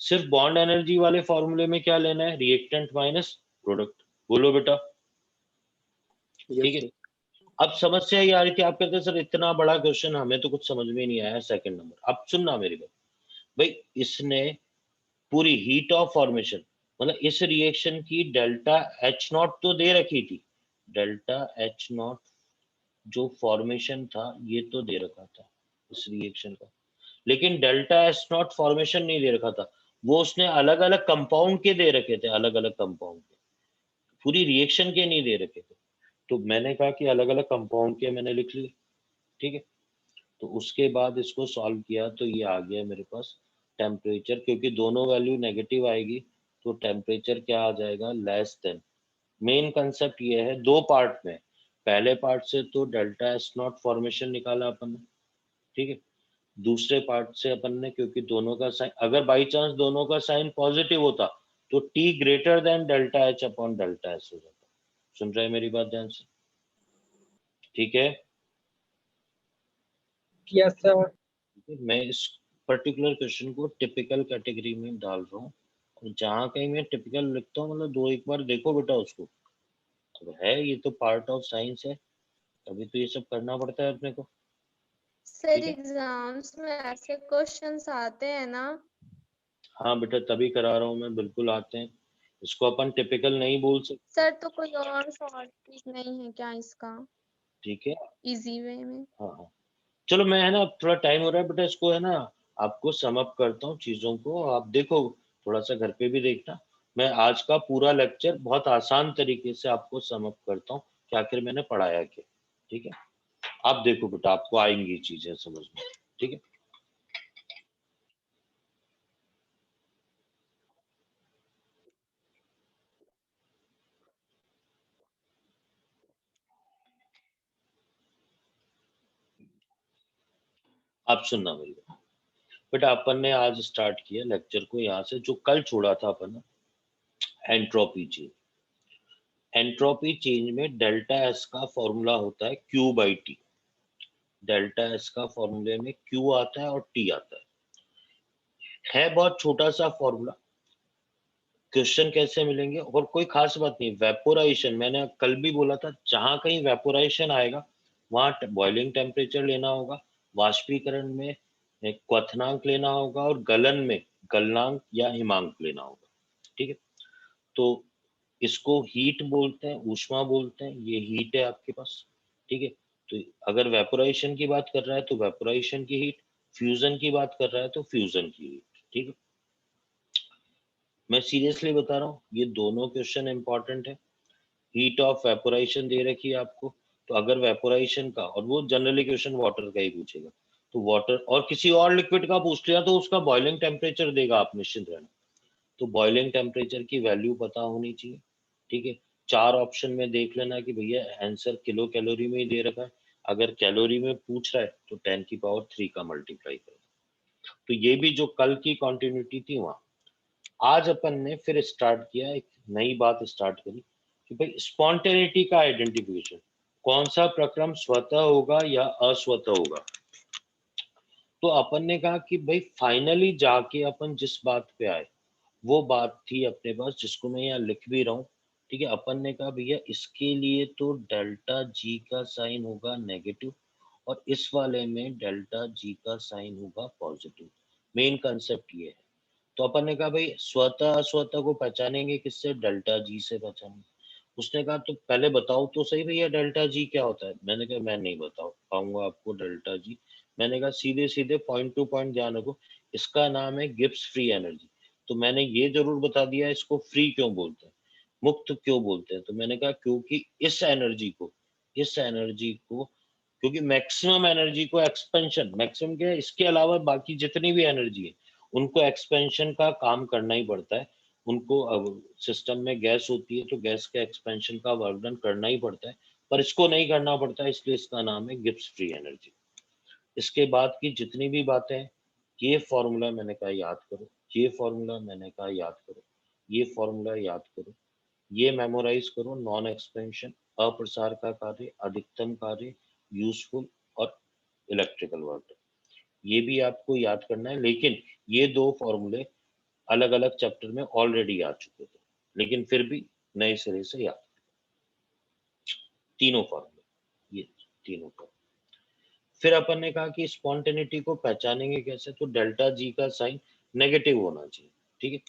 सिर्फ बॉन्ड एनर्जी वाले फॉर्मूले में क्या लेना है, रिएक्टेंट माइनस प्रोडक्ट। बोलो बेटा, ठीक है। अब समस्या ये आ रही थी, आप कहते हैं सर इतना बड़ा क्वेश्चन हमें तो कुछ समझ में नहीं आया, सेकंड नंबर। अब सुनना मेरी बात भाई, इसने पूरी हीट ऑफ फॉर्मेशन, मतलब इस रिएक्शन की डेल्टा एच नॉट तो दे रखी थी, डेल्टा एच नॉट जो फॉर्मेशन था ये तो दे रखा था इस रिएक्शन का, लेकिन डेल्टा एच नॉट फॉर्मेशन नहीं दे रखा था, वो उसने अलग अलग कंपाउंड के दे रखे थे, अलग अलग कंपाउंड के, पूरी रिएक्शन के नहीं दे रखे थे। तो मैंने कहा कि अलग अलग कंपाउंड के मैंने लिख लिए, ठीक है। तो उसके बाद इसको सॉल्व किया तो ये आ गया मेरे पास टेम्परेचर, क्योंकि दोनों वैल्यू नेगेटिव आएगी तो टेम्परेचर क्या आ जाएगा, लेस देन। मेन कंसेप्ट ये है, दो पार्ट में, पहले पार्ट से तो डेल्टा एस नॉट फॉर्मेशन निकाला अपन ने, ठीक है, दूसरे पार्ट से अपन ने, क्योंकि दोनों का साइन, अगर बाई चांस दोनों का साइन पॉजिटिव होता तो T greater than delta H upon delta S हो जाता। सुन रहे हैं मेरी बात ध्यान से, ठीक है। Yes sir. मैं इस पर्टिकुलर क्वेश्चन को टिपिकल कैटेगरी में डाल रहा हूँ, और जहाँ कहीं मैं टिपिकल लिखता हूँ मतलब दो एक बार देखो बेटा उसको, तो है ये तो पार्ट ऑफ साइंस है, तभी तो ये सब करना पड़ता है अपने को। सर ठीक है? एग्जाम्स में ऐसे क्वेश्चंस आते हैं ना। हाँ बेटा, तभी करा रहा हूँ मैं, बिल्कुल आते हैं। इसको अपन टिपिकल नहीं बोल सकते, सर तो कोई और शॉर्ट ट्रिक नहीं है क्या इसका, ठीक है? इजी वे में? हाँ हाँ, चलो मैं है ना, अब थोड़ा टाइम हो रहा है बेटा, इसको है ना आपको सम अप करता हूँ चीजों को, आप देखो थोड़ा सा घर पे भी देखना। मैं आज का पूरा लेक्चर बहुत आसान तरीके से आपको सम अप करता हूँ कि आखिर मैंने पढ़ाया क्या, ठीक है? आप देखो बेटा, आपको आएंगी चीजें समझ में, ठीक है? आप सुनना मेरी बात बेटा, अपन ने आज स्टार्ट किया लेक्चर को यहाँ से, जो कल छोड़ा था अपन ने, एंट्रोपी चेंज। एंट्रोपी चेंज में डेल्टा एस का फॉर्मूला होता है Q by T. Delta S का फॉर्मूले में क्यू आता है और टी आता है बहुत छोटा सा फॉर्मूला। क्वेश्चन कैसे मिलेंगे, और कोई खास बात नहीं, वेपोराइजेशन मैंने कल भी बोला था, जहां कहीं वेपोराइजेशन आएगा वहां बॉइलिंग टेम्परेचर लेना होगा, वाष्पीकरण में क्वथनांक लेना होगा, और गलन में गलनांक या हिमांक लेना होगा, ठीक है? तो इसको हीट बोलते हैं, ऊष्मा बोलते हैं, ये हीट है आपके पास, ठीक है? तो अगर वेपोराइजेशन की बात कर रहा है तो वेपोराइजेशन की हीट, फ्यूजन की बात कर रहा है तो फ्यूजन की हीट, ठीक है? मैं सीरियसली बता रहा हूँ, ये दोनों क्वेश्चन इंपॉर्टेंट है। हीट ऑफ वेपोराइजेशन दे रखी है आपको, तो अगर वेपोराइजेशन का, और वो जनरली क्वेश्चन वाटर का ही पूछेगा, तो वाटर और किसी और लिक्विड का पूछ लिया तो उसका बॉइलिंग टेम्परेचर देगा, आप निश्चिंत रहना। तो बॉइलिंग टेम्परेचर की वैल्यू पता होनी चाहिए, ठीक है? 4 ऑप्शन में देख लेना कि भैया आंसर किलो कैलोरी में ही दे रखा है, अगर कैलोरी में पूछ रहा है तो 10⁻³ का मल्टीप्लाई करें। तो ये भी जो कल की कॉन्टिन्यूटी थी वहां, आज अपन ने फिर स्टार्ट किया, एक नई बात स्टार्ट करी कि भाई स्पॉन्टेनिटी का आइडेंटिफिकेशन, कौन सा प्रक्रम स्वतः होगा या अस्वतः होगा। तो अपन ने कहा कि भाई फाइनली जाके अपन जिस बात पे आए वो बात थी अपने पास, जिसको मैं यहाँ लिख भी रहा हूँ, ठीक है? अपन ने कहा भैया इसके लिए तो डेल्टा जी का साइन होगा नेगेटिव, और इस वाले में डेल्टा जी का साइन होगा पॉजिटिव। मेन कंसेप्ट ये है। तो अपन ने कहा भाई स्वतः अस्वतः को पहचानेंगे किससे? डेल्टा जी से पहचानेंगे। उसने कहा तो पहले बताओ तो सही भैया डेल्टा जी क्या होता है। मैंने कहा मैं नहीं बता पाऊंगा आपको डेल्टा जी। मैंने कहा सीधे सीधे पॉइंट टू पॉइंट ध्यान रखो, इसका नाम है गिब्स फ्री एनर्जी। तो मैंने ये जरूर बता दिया इसको फ्री क्यों बोलते हैं, मुक्त क्यों बोलते हैं। तो मैंने कहा क्योंकि इस एनर्जी को क्योंकि मैक्सिमम एनर्जी को एक्सपेंशन, मैक्सिमम क्या है, इसके अलावा बाकी जितनी भी एनर्जी है उनको एक्सपेंशन का काम करना ही पड़ता है। उनको अब सिस्टम में गैस होती है तो गैस के एक्सपेंशन का वर्णन करना ही पड़ता है, पर इसको नहीं करना पड़ता है, इसलिए इसका नाम है गिब्स फ्री एनर्जी। इसके बाद की जितनी भी बातें हैं, ये फॉर्मूला मैंने कहा याद करो, ये फॉर्मूला मैंने कहा याद करो, ये फॉर्मूला याद करो, ये मेमोराइज करो। नॉन एक्सपेंशन, अप्रसार का कार्य, अधिकतम कार्य, यूजफुल और इलेक्ट्रिकल वर्क, ये भी आपको याद करना है। लेकिन ये 2 फॉर्मूले अलग अलग चैप्टर में ऑलरेडी आ चुके थे, लेकिन फिर भी नए सिरे से याद, तीनों फॉर्मूले, ये तीनों फॉर्मूले। फिर अपन ने कहा कि स्पॉन्टेनिटी को पहचानेंगे कैसे, तो डेल्टा जी का साइन नेगेटिव होना चाहिए, ठीक है?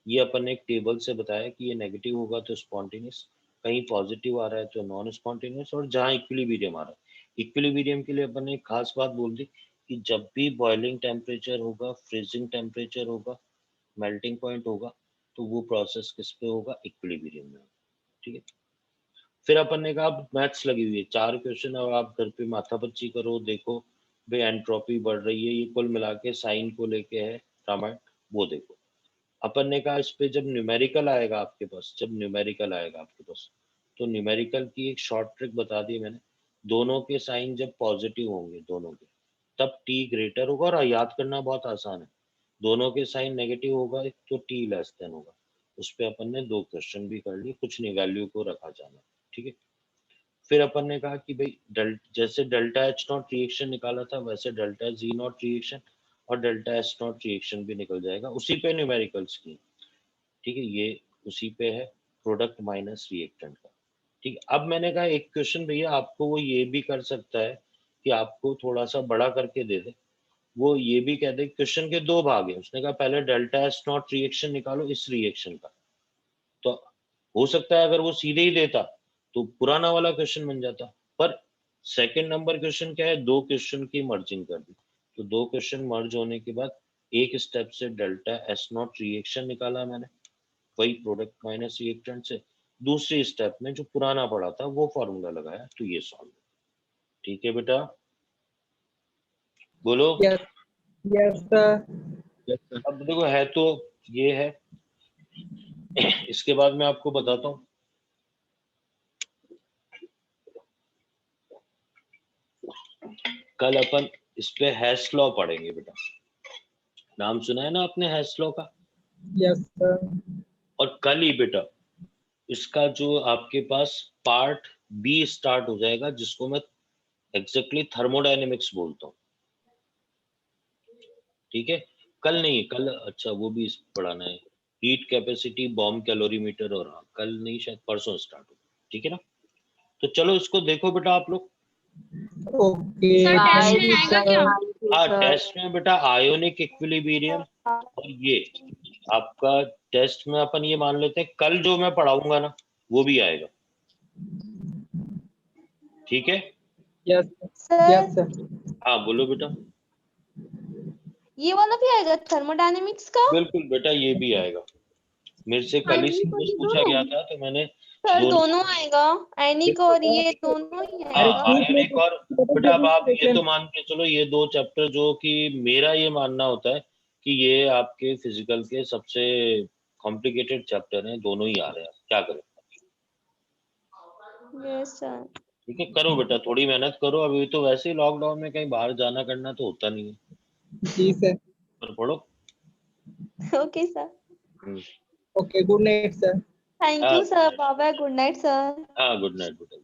ये अपन ने एक टेबल से बताया कि ये नेगेटिव होगा तो स्पॉन्टेनियस, कहीं पॉजिटिव आ रहा है तो नॉन स्पॉन्टेनियस, और जहां इक्विलिब्रियम आ रहा है, इक्विलिब्रियम के लिए अपन ने एक खास बात बोल दी कि जब भी बॉइलिंग टेम्परेचर होगा, फ्रीजिंग टेम्परेचर होगा, मेल्टिंग पॉइंट होगा, तो वो प्रोसेस किस पे होगा? इक्विलिब्रियम में, ठीक है? फिर अपन ने कहा मैथ्स लगी हुई है, 4 क्वेश्चन, और आप घर पे माथापच्ची करो, देखो भाई एंट्रोपी बढ़ रही है, ये कुल मिला के साइन को लेके है रामायण, वो देखो। अपन ने कहा इस पे जब न्यूमेरिकल आएगा आपके पास, तो न्यूमेरिकल की एक शॉर्ट ट्रिक बता दी मैंने। दोनों के साइन जब पॉजिटिव होंगे दोनों के, तब टी ग्रेटर होगा, और याद करना बहुत आसान है। दोनों के साइन नेगेटिव होगा तो टी लेस देन होगा। उस पे अपन ने 2 क्वेश्चन भी कर लिए, कुछ नहीं, वैल्यू को रखा जाना, ठीक है? फिर अपन ने कहा कि भाई जैसे डेल्टा एच नॉट रिएक्शन निकाला था, वैसे डेल्टा जी नॉट रिएक्शन और डेल्टा एस नॉट रिएक्शन भी निकल जाएगा, उसी पे न्यूमेरिकल्स की, ठीक है? ये उसी पे है, प्रोडक्ट माइनस रिएक्टेंट का, ठीक है? अब मैंने कहा एक क्वेश्चन भैया आपको वो ये भी कर सकता है कि आपको थोड़ा सा बड़ा करके दे दे, वो ये भी कह दे क्वेश्चन के दो भाग हैं, उसने कहा पहले डेल्टा एस नॉट रिएक्शन निकालो इस रिएक्शन का, तो हो सकता है अगर वो सीधे ही देता तो पुराना वाला क्वेश्चन बन जाता, पर सेकंड नंबर क्वेश्चन क्या है, दो क्वेश्चन की मर्जिंग कर दी, तो दो क्वेश्चन मर्ज होने के बाद एक स्टेप से डेल्टा एस नॉट रिएक्शन निकाला मैंने, वही प्रोडक्ट माइनस रिएक्टेंट से, दूसरी स्टेप में जो पुराना पड़ा था वो फॉर्मूला लगाया, तो ये सॉल्व। ठीक है बेटा, बोलो। Yes. Yes, sir. अब देखो है तो ये है, इसके बाद मैं आपको बताता हूँ, कल अपन इस पे हैश लॉ पढ़ेंगे बेटा, नाम सुना है ना आपने हैश लॉ का? Yes, sir. और कल ही बेटा इसका जो आपके पास पार्ट बी स्टार्ट हो जाएगा, जिसको मैं एग्जैक्टली थर्मोडायनेमिक्स बोलता हूँ। ठीक है, कल नहीं, कल अच्छा वो भी पढ़ाना है, हीट कैपेसिटी, बॉम्ब कैलोरीमीटर, और हाँ कल नहीं शायद परसों स्टार्ट हो। ठीक है ना, तो चलो इसको देखो बेटा आप लोग। Okay. सर टेस्ट में Thank you, आएगा क्या? sir. हाँ टेस्ट में बेटा आयोनिक इक्विलिब्रियम, और ये आपका टेस्ट में अपन ये मान लेते हैं कल जो मैं पढ़ाऊंगा ना वो भी आएगा। ठीक है, Yes. Sir Yes, sir. हाँ बोलो बेटा। ये वाला भी आएगा थर्मोडायनेमिक्स का? बिल्कुल बेटा ये भी आएगा, मेरे से कल ही सिलेबस पूछा गया था तो मैंने सर दोनों आएगा, आयनिक और ये दोनों ही आएगा। आयोनिक और बेटा अब आप ये तो मान के चलो ये दो चैप्टर जो कि मेरा ये मानना होता है कि ये आपके फिजिकल के सबसे कॉम्प्लिकेटेड चैप्टर हैं, दोनों ही आ रहे हैं, क्या करें। Yes sir. ठीक है, करो बेटा थोड़ी मेहनत करो, अभी तो वैसे ही लॉकडाउन में कहीं बाहर जाना करना तो होता नहीं है, जी सर। पर पढ़ो। Okay sir, Okay, good night, sir. Thank you sir, bye bye, good night sir. हाँ गुड नाइट बेटा।